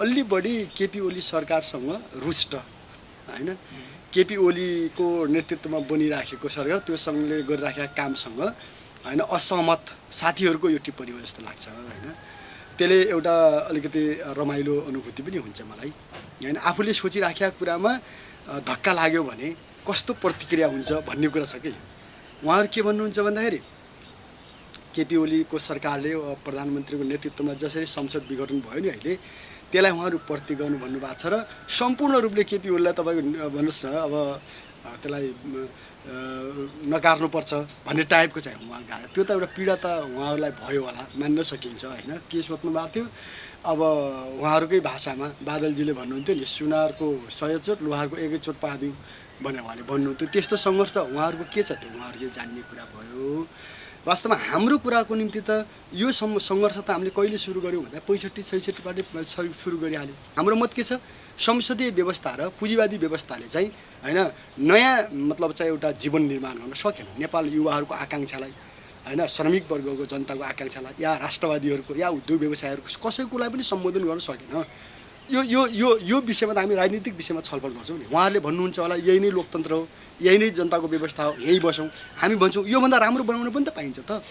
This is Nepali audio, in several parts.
अलि बढी केपी ओली सरकारसँग रुष्ट हैन केपी ओलीको नेतृत्वमा बनिराखेको सरकार त्यो सँगले गरिराखेका कामसँग हैन असहमत साथीहरूको यो टिप्पणी हो जस्तो लाग्छ हैन त्यसले एउटा अलिकति रमाइलो अनुभूति पनि हुन्छ मलाई हैन आफूले सोचिराखेका कुरामा धक्का लाग्यो भने कस्तो प्रतिक्रिया हुन्छ भन्ने कुरा छ कि उहाँहरू के भन्नुहुन्छ भन्दाखेरि केपी ओलीको सरकारले प्रधानमन्त्रीको नेतृत्वमा जसरी संसद विघटन भयो नि अहिले त्यसलाई उहाँहरू प्रति गर्नु भन्नुभएको छ र सम्पूर्ण रूपले केपी ओलीलाई तपाईको भन्नुस् न अब त्यसलाई नकार्नुपर्छ भन्ने टाइपको चाहिँ उहाँ गयो त्यो त एउटा पीडा त उहाँहरूलाई भयो होला मान्न सकिन्छ हैन के सोच्नु भएको थियो अब उहाँहरूकै भाषामा बादलजीले भन्नुहुन्थ्यो नि सुनारको 100 चोट लोहारको एकै चोट पार्दिउँ भनेर उहाँले भन्नुहुन्थ्यो त्यस्तो सङ्घर्ष उहाँहरूको के छ त्यो उहाँहरूले जान्ने कुरा भयो वास्तवमा हाम्रो कुराको निम्ति त यो सङ्घर्ष त हामीले कहिले सुरु गर्यौँ भन्दा 65-66 बाटै सुरु गरिहाल्यौँ हाम्रो मत के छ संसदीय व्यवस्था र पुँजीवादी व्यवस्थाले चाहिँ हैन नयाँ मतलब चाहिँ एउटा जीवन निर्माण गर्न सकेन नेपाल युवाहरूको आकाङ्क्षालाई हैन श्रमिक वर्गको जनताको आकाङ्क्षालाई या राष्ट्रवादीहरूको या उद्योग व्यवसायहरूको कसैकोलाई पनि सम्बोधन गर्न सकेन यो विषयमा त हामी राजनीतिक विषयमा छलफल गर्छौँ नि उहाँहरूले भन्नुहुन्छ होला यही नै लोकतन्त्र हो यही नै जनताको व्यवस्था हो यही बसौँ हामी भन्छौँ योभन्दा राम्रो बनाउनु पनि त पाइन्छ त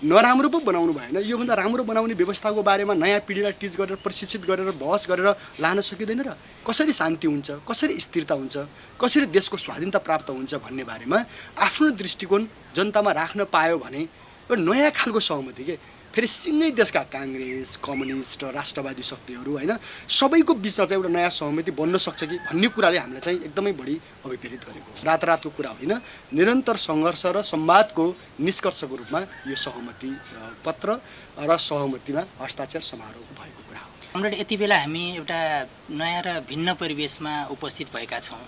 नराम्रो पो बनाउनु भएन योभन्दा राम्रो बनाउने व्यवस्थाको बारेमा नयाँ पिँढीलाई टिच गरेर प्रशिक्षित गरेर बहस गरेर लान सकिँदैन र कसरी शान्ति हुन्छ कसरी स्थिरता हुन्छ कसरी देशको स्वाधीनता प्राप्त हुन्छ भन्ने बारेमा आफ्नो दृष्टिकोण जनतामा राख्न पायो भने एउटा नयाँ खालको सहमति के फेरि सिँगै देशका काङ्ग्रेस कम्युनिस्ट राष्ट्रवादी शक्तिहरू हैन सबैको बिचमा चाहिँ एउटा नयाँ सहमति बन्न सक्छ कि भन्ने कुराले हामीलाई चाहिँ एकदमै बढी अभिप्रेरित गरेको रातरातको कुरा होइन निरन्तर सङ्घर्ष र संवादको निष्कर्षको रूपमा यो सहमति पत्र र सहमतिमा हस्ताक्षर समारोह भएको कुरा हो हाम्रो यति बेला हामी एउटा नयाँ र भिन्न परिवेशमा उपस्थित भएका छौँ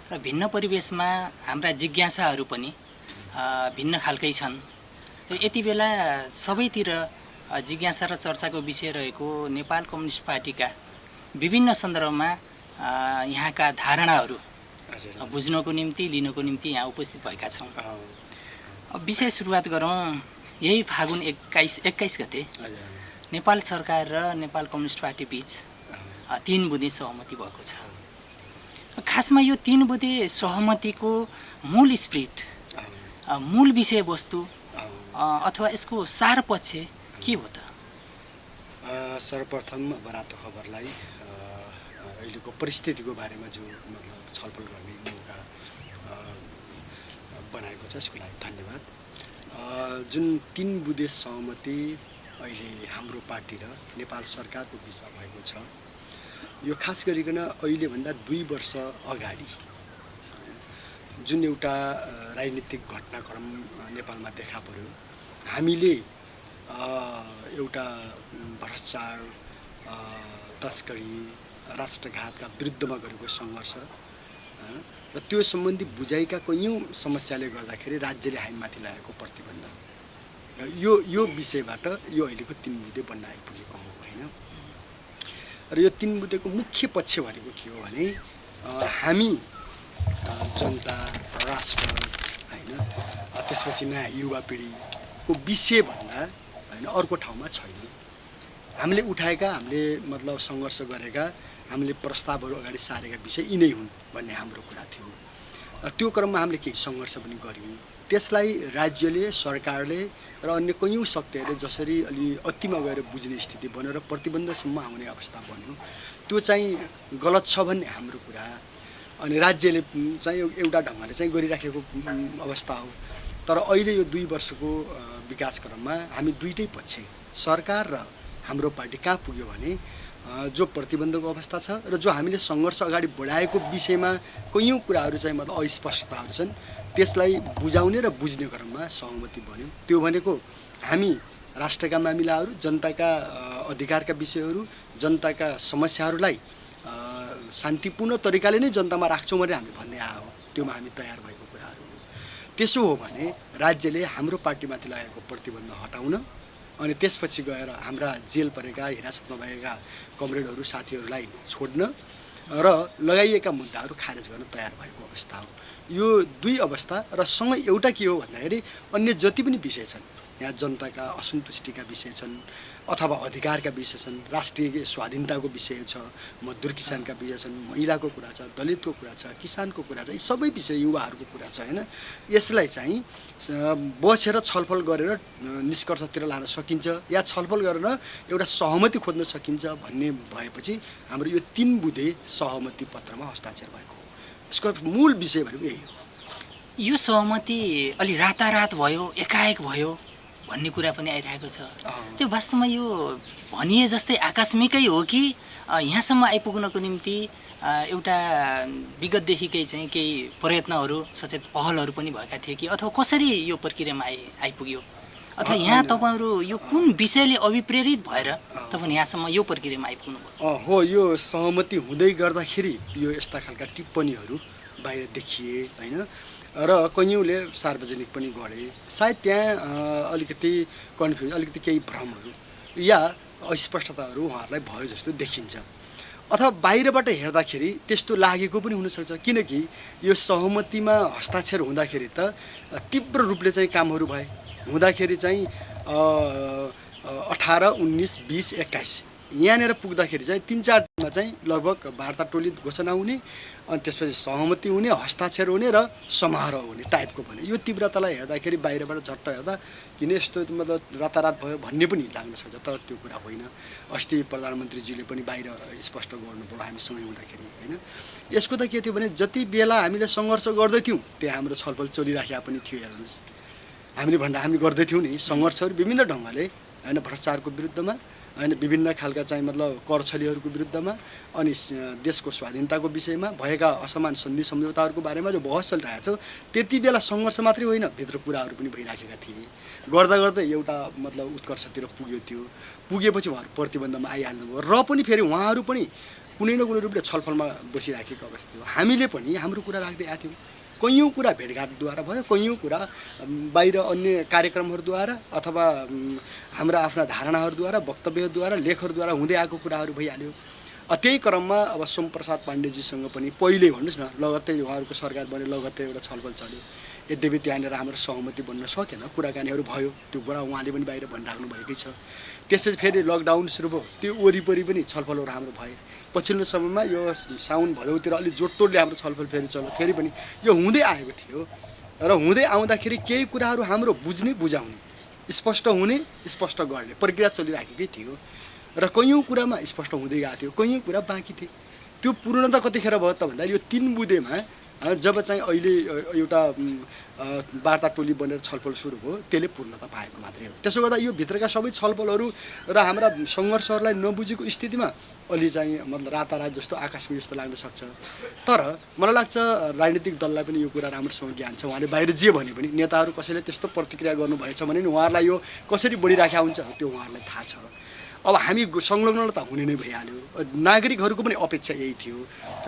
र भिन्न परिवेशमा हाम्रा जिज्ञासाहरू पनि भिन्न खालकै छन् यति बेला सबैतिर जिज्ञासा र चर्चाको विषय रहेको नेपाल कम्युनिस्ट पार्टीका विभिन्न सन्दर्भमा यहाँका धारणाहरू बुझ्नको निम्ति लिनको निम्ति यहाँ उपस्थित भएका छौँ विषय सुरुवात गरौँ यही फागुन 21 गते नेपाल सरकार र नेपाल कम्युनिस्ट पार्टी बीच 3 बुँदे सहमति भएको छ खासमा यो 3 बुँदे सहमतिको मूल स्पिरिट मूल विषयवस्तु अथवा यसको सार पक्ष के हो त सर्वप्रथम अब रातो खबरलाई अहिलेको परिस्थितिको बारेमा जो मतलब छलफल गर्ने मौका बनाएको छ यसको लागि धन्यवाद जुन 3 बुँदे सहमति अहिले हाम्रो पार्टी र नेपाल सरकारको बिचमा भएको छ यो खास गरिकन अहिले भन्दा 2 वर्ष अगाडि जुन एउटा राजनीतिक घटनाक्रम नेपालमा देखा पर्यो हामीले एउटा भ्रष्टाचार तस्करी राष्ट्रघातका विरुद्धमा गरेको सङ्घर्ष र त्यो सम्बन्धी बुझाइका कैयौँ समस्याले गर्दाखेरि राज्यले हामीमाथि लगाएको प्रतिबन्ध यो विषयबाट यो अहिलेको 3 बुँदे बन्न आइपुगेको हो होइन र यो 3 बुँदेको मुख्य पक्ष भनेको के हो भने हामी जनता राष्ट्र हैन त्यसपछि नयाँ युवा पिँढीको विषयभन्दा हैन अर्को ठाउँमा छैन हामीले उठाएका हामीले मतलब सङ्घर्ष गरेका हामीले प्रस्तावहरू अगाडि सारेका विषय यिनै हुन् भन्ने हाम्रो कुरा थियो त्यो क्रममा हामीले केही सङ्घर्ष पनि गऱ्यौँ त्यसलाई राज्यले सरकारले र अन्य कैयौँ शक्तिहरूले जसरी अलि अतिमा गएर बुझ्ने स्थिति बन्यो र प्रतिबन्धसम्म आउने अवस्था बन्यो त्यो चाहिँ गलत छ भन्ने हाम्रो कुरा अनि राज्यले चाहिँ एउटा ढङ्गले चाहिँ गरिराखेको अवस्था हो तर अहिले यो 2 वर्षको विकास क्रममा हामी दुईटै पक्ष सरकार र हाम्रो पार्टी कहाँ पुग्यो भने जो प्रतिबन्धको अवस्था छ र जो हामीले सङ्घर्ष अगाडि बढाएको विषयमा कैयौँ कुराहरू चाहिँ मतलब अस्पष्टताहरू छन् त्यसलाई बुझाउने र बुझ्ने क्रममा सहमति बन्यो त्यो भनेको हामी राष्ट्रका मामिलाहरू जनताका अधिकारका विषयहरू जनताका समस्याहरूलाई शान्तिपूर्ण तरिकाले नै जनतामा राख्छौँ भनेर हामीले भन्ने आयो त्योमा हामी तयार भएको कुराहरू हो त्यसो हो भने राज्यले हाम्रो पार्टीमाथि लागेको प्रतिबन्ध हटाउन अनि त्यसपछि गएर हाम्रा जेल परेका हिरासतमा भएका कमरेडहरू साथीहरूलाई छोड्न र लगाइएका मुद्दाहरू खारेज गर्न तयार भएको अवस्था हो यो 2 अवस्था र सँगै एउटा के हो भन्दाखेरि अन्य जति पनि विषय छन् यहाँ जनताका असन्तुष्टिका विषय छन् अथवा अधिकारका विषय छन्, राष्ट्रिय स्वाधीनताको विषय छ, मजदुर किसानका विषय छन्, महिलाको कुरा छ, दलितको कुरा छ, किसानको कुरा छ, यी सबै विषय युवाहरूको कुरा छ हैन। यसलाई चाहिँ बसेर छलफल गरेर निष्कर्षतिर लान सकिन्छ या छलफल गरेर एउटा सहमति खोज्न सकिन्छ भन्ने भएपछि हाम्रो यो 3 बुँदे सहमति पत्रमा हस्ताक्षर भएको हो। यसको मूल विषय भनेको यही हो। यो सहमति अलि रातारात भयो, एकाएक भयो भन्ने कुरा पनि आइरहेको छ। त्यो वास्तवमा यो भनिए जस्तै आकस्मिकै हो कि यहाँसम्म आइपुग्नको निम्ति एउटा विगतदेखिकै चाहिँ केही प्रयत्नहरू सचेत पहलहरू पनि भएका थिए कि अथवा कसरी यो प्रक्रियामा आइपुग्यो अथवा यहाँ तपाईहरु यो कुन विषयले अभिप्रेरित भएर तपाईं यहाँसम्म यो प्रक्रियामा आइपुग्नु भयो? हो, यो सहमति हुँदै गर्दाखेरि यो यस्ता खालका टिप्पणीहरू बाहिर देखिए हैन र कैयौँले सार्वजनिक पनि गरे। सायद त्यहाँ अलिकति कन्फ्युज, अलिकति केही भ्रमहरू या अस्पष्टताहरू उहाँहरूलाई भयो जस्तो देखिन्छ अथवा बाहिरबाट हेर्दाखेरि त्यस्तो लागेको पनि हुनसक्छ। किनकि यो सहमतिमा हस्ताक्षर हुँदाखेरि त तीव्र रूपले चाहिँ कामहरू भए, हुँदाखेरि चाहिँ 18, 19, 20, 21 यहाँनिर पुग्दाखेरि चाहिँ 3-4 दिनमा चाहिँ लगभग वार्ता टोली घोषणा हुने अनि त्यसपछि सहमति हुने, हस्ताक्षर हुने र समारोह हुने टाइपको भने यो तीव्रतालाई हेर्दाखेरि बाहिरबाट झट्ट हेर्दा किन यस्तो मतलब रातारात भयो भन्ने पनि लाग्न सक्छ, तर त्यो कुरा होइन। अस्ति प्रधानमन्त्रीजीले पनि बाहिर स्पष्ट गर्नुभयो हामीसँगै हुँदाखेरि हैन। यसको त के थियो भने जति बेला हामीले सङ्घर्ष गर्दै थियौँ त्यहाँ हाम्रो छलफल चलिराखेका पनि थियो। हेर्नुहोस्, हामी गर्दै थियौँ नि सङ्घर्षहरू विभिन्न ढङ्गले हैन, भ्रष्टाचारको विरुद्धमा हैन, विभिन्न खालका चाहिँ मतलब कर छलीहरूको विरुद्धमा अनि देशको स्वाधीनताको विषयमा भएका असमान सन्धि सम्झौताहरूको बारेमा जो बहस चलिरहेको छ त्यति बेला सङ्घर्ष मात्रै होइन, भित्र कुराहरू पनि भइराखेका थिए। गर्दा गर्दै एउटा मतलब उत्कर्षतिर पुगेपछि उहाँहरू प्रतिबन्धमा आइहाल्नुभयो र पनि फेरि उहाँहरू पनि कुनै न कुनै रूपले छलफलमा बसिराखेको अवस्था थियो। हामीले पनि हाम्रो कुरा राख्दै आएको थियौँ। कैयौँ कुरा भेटघाटद्वारा भयो, कैयौँ कुरा बाहिर अन्य कार्यक्रमहरूद्वारा अथवा हाम्रा आफ्ना धारणाहरूद्वारा, वक्तव्यद्वारा, लेखहरूद्वारा हुँदै आएको कुराहरू भइहाल्यो। त्यही क्रममा अब सोमप्रसाद पाण्डेजीसँग पनि पहिले भन्नुहोस् न लगत्तै उहाँहरूको सरकार बन्यो, लगत्तै एउटा छलफल चल्यो। यद्यपि त्यहाँनिर हाम्रो सहमति बन्न सकेन, कुराकानीहरू भयो, त्यो कुरा उहाँले पनि बाहिर भनिराख्नु भएकै छ। त्यसपछि फेरि लकडाउन सुरु भयो, त्यो वरिपरि पनि छलफलहरू हाम्रो भए। पछिल्लो समयमा यो साउन भदौतिर अलि जोडतोडले हाम्रो छलफल फेरि चल्यो, फेरि पनि यो हुँदै आएको थियो र हुँदै आउँदाखेरि केही कुराहरू हाम्रो बुझ्ने, बुझाउने, स्पष्ट हुने, स्पष्ट गर्ने प्रक्रिया चलिराखेकै थियो र कैयौँ कुरामा स्पष्ट हुँदै गएको थियो, कैयौँ कुरा बाँकी थिए। त्यो पूर्णता कतिखेर भयो त भन्दा यो 3 बुँदेमा जब चाहिँ अहिले एउटा वार्ता टोली बनेर छलफल सुरु भयो त्यसले पूर्णता पाएको मात्रै हो। त्यसो गर्दा यो भित्रका सबै छलफलहरू र हाम्रा सङ्घर्षहरूलाई नबुझेको स्थितिमा अलि चाहिँ मतलब रातारात जस्तो आकस्मिक जस्तो लाग्न सक्छ। तर मलाई लाग्छ राजनीतिक दललाई पनि यो कुरा राम्रोसँग ज्ञान छ। उहाँले बाहिर जे भने पनि नेताहरू कसैले त्यस्तो प्रतिक्रिया गर्नुभएछ भने नि उहाँहरूलाई यो कसरी बढिराखेको हुन्छ त्यो उहाँहरूलाई थाहा छ। अब हामी संलग्न त हुने नै भइहाल्यो, नागरिकहरूको पनि अपेक्षा यही थियो।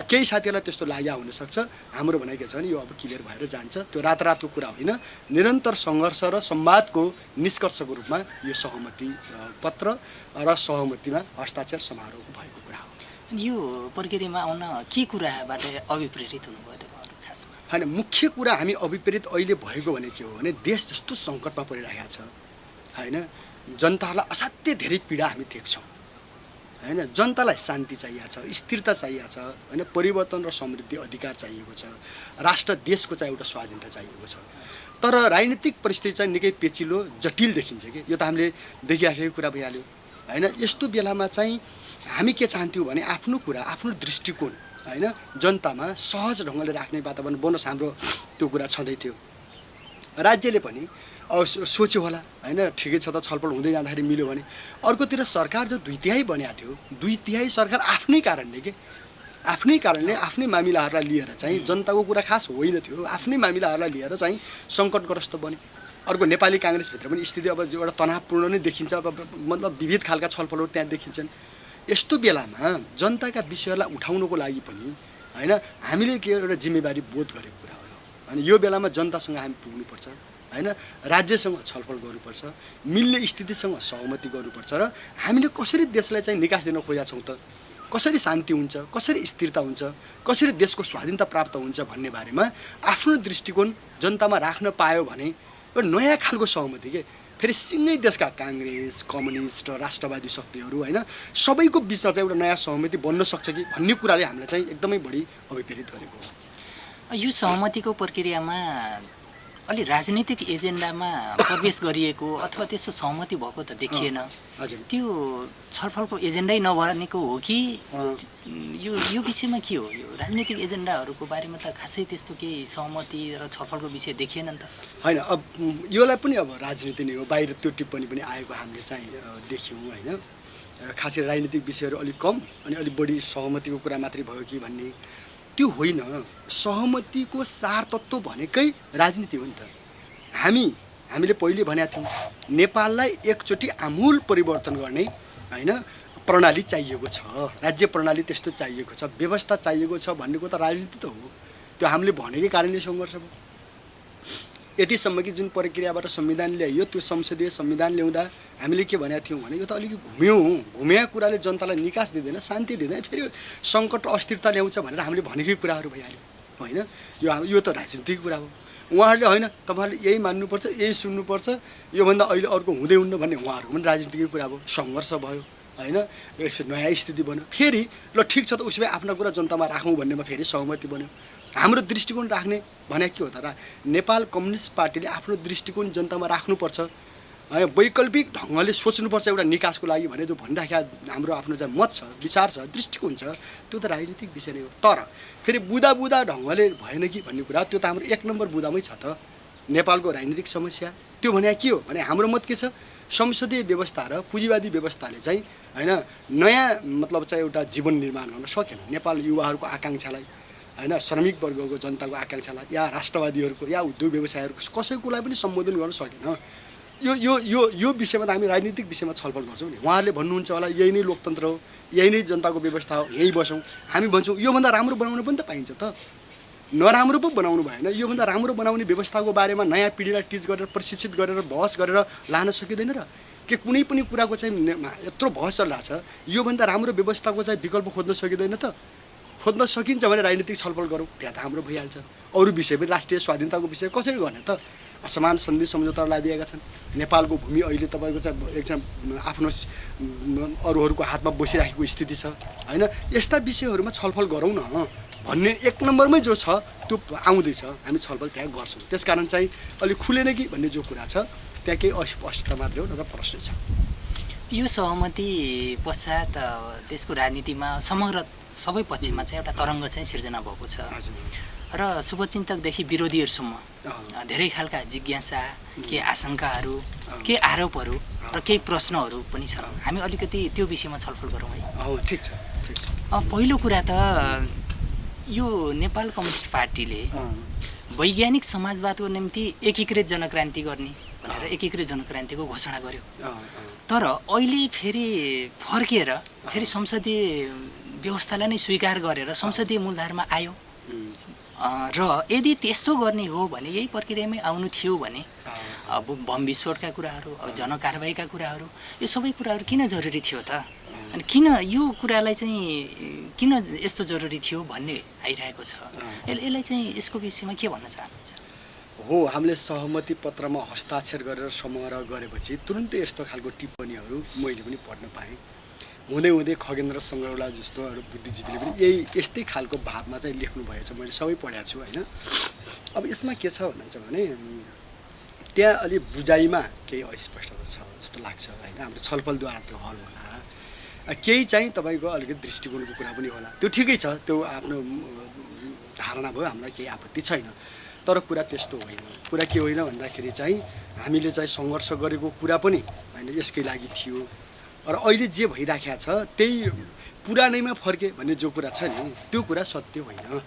केही साथीहरूलाई त्यस्तो लाग्या हुनसक्छ, हाम्रो भनाइ के छ भने यो अब क्लियर भएर जान्छ। त्यो रातरातको कुरा होइन, निरन्तर सङ्घर्ष र संवादको निष्कर्षको रूपमा यो सहमति पत्र र सहमतिमा हस्ताक्षर समारोह भएको कुरा हो। यो प्रक्रियामा आउन के कुराबाट अभिप्रेरित हुनुभयो तपाईहरु खासमा? हैन, मुख्य कुरा हामी अभिप्रेरित अहिले भएको भने के हो भने देश जस्तो सङ्कटमा परिरहेको छ हैन, जनतालाई असाध्यै धेरै पीडा हामी देख्छौँ हैन। जनतालाई शान्ति चाहिएको छ, स्थिरता चाहिएको छ हैन, परिवर्तन र समृद्धि अधिकार चाहिएको छ, राष्ट्र देशको चाहिँ एउटा स्वाधीनता चाहिएको छ। तर राजनीतिक परिस्थिति चाहिँ निकै पेचिलो, जटिल देखिन्छ कि यो त हामीले देखिराखेको कुरा भइहाल्यो हैन। यस्तो बेलामा चाहिँ हामी के चाहन्थ्यौँ भने आफ्नो कुरा, आफ्नो दृष्टिकोण हैन जनतामा सहज ढङ्गले राख्ने वातावरण बनोस्, हाम्रो त्यो कुरा छँदै थियो। राज्यले पनि सोच्यो होला हैन, ठिकै छ त छलफल हुँदै जाँदाखेरि मिल्यो भने। अर्कोतिर सरकार जो 2/3 बन्या थियो, 2/3 सरकार आफ्नै कारणले आफ्नै मामिलाहरूलाई लिएर चाहिँ जनताको कुरा खास होइन थियो, आफ्नै मामिलाहरूलाई लिएर चाहिँ सङ्कटग्रस्त बन्यो। अर्को नेपाली काङ्ग्रेसभित्र पनि स्थिति अब एउटा तनावपूर्ण नै देखिन्छ, अब मतलब विविध खालका छलफलहरू त्यहाँ देखिन्छन्। यस्तो बेलामा जनताका विषयलाई उठाउनको लागि पनि हैन हामीले के एउटा जिम्मेवारी बोध गरेको कुरा हो। अनि यो बेलामा जनतासँग हामी पुग्नुपर्छ हैन, राज्यसँग छलफल गर्नुपर्छ, मिल्ने स्थितिसँग सहमति गर्नुपर्छ र हामीले कसरी देशलाई चाहिँ निकास दिन खोजेका छौँ त, कसरी शान्ति हुन्छ, कसरी स्थिरता हुन्छ, कसरी देशको स्वाधीनता प्राप्त हुन्छ भन्ने बारेमा आफ्नो दृष्टिकोण जनतामा राख्न पायो भने एउटा नयाँ खालको सहमति के फेरि सिँगै देशका काङ्ग्रेस कम्युनिस्ट राष्ट्रवादी शक्तिहरू होइन सबैको बिचमा चाहिँ एउटा नयाँ सहमति बन्न सक्छ कि भन्ने कुराले हामीलाई चाहिँ एकदमै बढी अभिप्रेरित गरेको हो। यो सहमतिको प्रक्रियामा अलि राजनीतिक एजेन्डामा प्रवेश गरिएको अथवा त्यस्तो सहमति भएको त देखिएन। हजुर त्यो छलफलको एजेन्डै नबनेको हो कि यो विषयमा के हो? यो राजनीतिक एजेन्डाहरूको बारेमा त खासै त्यस्तो केही सहमति र छलफलको विषय देखिएन नि त। होइन अब योलाई पनि अब राजनीति नै हो, बाहिर त्यो टिप्पणी पनि आएको हामीले चाहिँ देख्यौँ होइन। खासै राजनीतिक विषयहरू अलिक कम अनि अलिक बढी सहमतिको कुरा मात्रै भयो कि भन्ने त्यो होइन। सहमतिको सार तत्त्व भनेकै राजनीति हो नि त। हामीले पहिले भनेका थियौँ नेपाललाई एकचोटि आमूल परिवर्तन गर्ने होइन प्रणाली चाहिएको छ, राज्य प्रणाली त्यस्तो चाहिएको छ, व्यवस्था चाहिएको छ भन्नेको त राजनीति त हो। त्यो हामीले भनेकै कारणले सङ्घर्ष भयो। यतिसम्म कि जुन प्रक्रियाबाट संविधान ल्याइयो त्यो संसदीय संविधान ल्याउँदा हामीले के भनेका थियौँ भने यो त अलिकति घुम्या कुराले जनतालाई निकास दिँदैन, शान्ति दिँदैन, फेरि सङ्कट अस्थिरता ल्याउँछ भनेर हामीले भनेकै कुराहरू भइहाल्यो होइन। यो त राजनीतिक कुरा हो। उहाँहरूले होइन तपाईँहरूले यही मान्नुपर्छ, यही सुन्नुपर्छ, योभन्दा अहिले अर्को हुँदै हुन्न भन्ने उहाँहरूको पनि राजनीतिकै कुरा भयो। सङ्घर्ष भयो होइन, एक नयाँ स्थिति बन्यो। फेरि ल ठिक छ त उसो भए आफ्ना कुरा जनतामा राखौँ भन्नेमा फेरि सहमति बन्यो। हाम्रो दृष्टिकोण राख्ने भने के हो त नेपाल कम्युनिस्ट पार्टीले आफ्नो दृष्टिकोण जनतामा राख्नुपर्छ है, वैकल्पिक ढङ्गले सोच्नुपर्छ एउटा निकासको लागि भने जो भनिराखेका हाम्रो आफ्नो चाहिँ मत छ, विचार छ, दृष्टिकोण छ, त्यो त राजनीतिक विषय नै हो। तर फेरि बुदा ढङ्गले भएन कि भन्ने कुरा त्यो त हाम्रो एक नम्बर बुदामै छ त नेपालको राजनीतिक समस्या। त्यो भने के हो भने हाम्रो मत के छ, संसदीय व्यवस्था र पुँजीवादी व्यवस्थाले चाहिँ होइन नयाँ मतलब चाहिँ एउटा जीवन निर्माण गर्न सकेन नेपाल युवाहरूको आकाङ्क्षालाई होइन, श्रमिक वर्गको जनताको आकाङ्क्षालाई या राष्ट्रवादीहरूको या उद्योग व्यवसायहरूको कसैकोलाई पनि सम्बोधन गर्न सकेन। यो विषयमा त हामी राजनीतिक विषयमा छलफल गर्छौँ नि। उहाँहरूले भन्नुहुन्छ होला यही नै लोकतन्त्र हो, यही नै जनताको व्यवस्था हो, यहीँ बसौँ। हामी भन्छौँ योभन्दा राम्रो बनाउनु पनि त पाइन्छ त, नराम्रो पो बनाउनु भएन। योभन्दा राम्रो बनाउने व्यवस्थाको बारेमा नयाँ पिँढीलाई टिच गरेर प्रशिक्षित गरेर बहस गरेर लान सकिँदैन र के कुनै पनि कुराको चाहिँ यत्रो बहस चलिरहेको छ, योभन्दा राम्रो व्यवस्थाको चाहिँ विकल्प खोज्न सकिँदैन त? खोज्न सकिन्छ भने राजनीतिक छलफल गरौँ, त्यहाँ त हाम्रो भइहाल्छ। अरू विषय पनि राष्ट्रिय स्वाधीनताको विषय कसरी गर्ने त? असमान सन्धि सम्झौता लगाइदिएका छन्। नेपालको भूमि अहिले तपाईँको चाहिँ एकजना आफ्नो अरूहरूको हातमा बसिराखेको स्थिति छ होइन। यस्ता विषयहरूमा छलफल गरौँ न भन्ने एक नम्बरमै जो छ त्यो आउँदैछ, हामी छलफल त्यहाँ गर्छौँ। त्यसकारण चाहिँ अलिक खुलेन कि भन्ने जो कुरा छ त्यहाँ केही अस्पष्टता मात्रै हो, न त प्रश्न छ। यो सहमति पश्चात देशको राजनीतिमा समग्र सबै पक्षमा चाहिँ एउटा तरङ्ग चाहिँ सिर्जना भएको छ र शुभचिन्तकदेखि विरोधीहरूसम्म धेरै खालका जिज्ञासा, केही आशंकाहरू, केही आरोपहरू र केही प्रश्नहरू पनि छन्। हामी अलिकति त्यो विषयमा छलफल गरौँ है। ठिक छ। पहिलो कुरा त यो नेपाल कम्युनिस्ट पार्टीले वैज्ञानिक समाजवादको निम्ति एकीकृत जनक्रान्ति गर्ने भनेर एकीकृत जनक्रान्तिको घोषणा गर्यो। तर अहिले फेरि फर्किएर फेरि संसदीय व्यवस्थालाई नै स्वीकार गरेर संसदीय मूलधारमा आयो र यदि त्यस्तो गर्ने हो भने यही प्रक्रियामै आउनु थियो भने अब बम विस्फोटका कुराहरू, जनकारबाहीका कुराहरू, यो सबै कुराहरू किन जरुरी थियो त? अनि किन यो कुरालाई चाहिँ किन यस्तो जरुरी थियो भन्ने आइरहेको छ। यसलाई चाहिँ यसको विषयमा के भन्न चाहनुहुन्छ? हो, हामीले सहमति पत्रमा हस्ताक्षर गरेर समारोह गरेपछि तुरुन्तै यस्तो खालको टिप्पणीहरू मैले पनि पढ्न पाएँ। हुँदै खगेन्द्र सङ्ग्रौला जस्तो अरू बुद्धिजीवीले पनि यस्तै खालको भावमा चाहिँ लेख्नु भएछ, मैले सबै पढेको छु होइन। अब यसमा के छ भन्नुहुन्छ भने त्यहाँ अलि बुझाइमा केही अस्पष्टता छ जस्तो लाग्छ होइन। हाम्रो छलफलद्वारा त्यो हल होला, केही चाहिँ तपाईँको अलिकति दृष्टिकोणको कुरा पनि होला, त्यो ठिकै छ, त्यो आफ्नो धारणा भयो, हामीलाई केही आपत्ति छैन। तर कुरा त्यस्तो होइन। कुरा के होइन भन्दाखेरि चाहिँ हामीले चाहिँ सङ्घर्ष गरेको कुरा पनि होइन यसकै लागि थियो र अहिले जे भइराखेको छ त्यही पुरानैमा फर्के भन्ने जो कुरा छ नि त्यो कुरा सत्य होइन।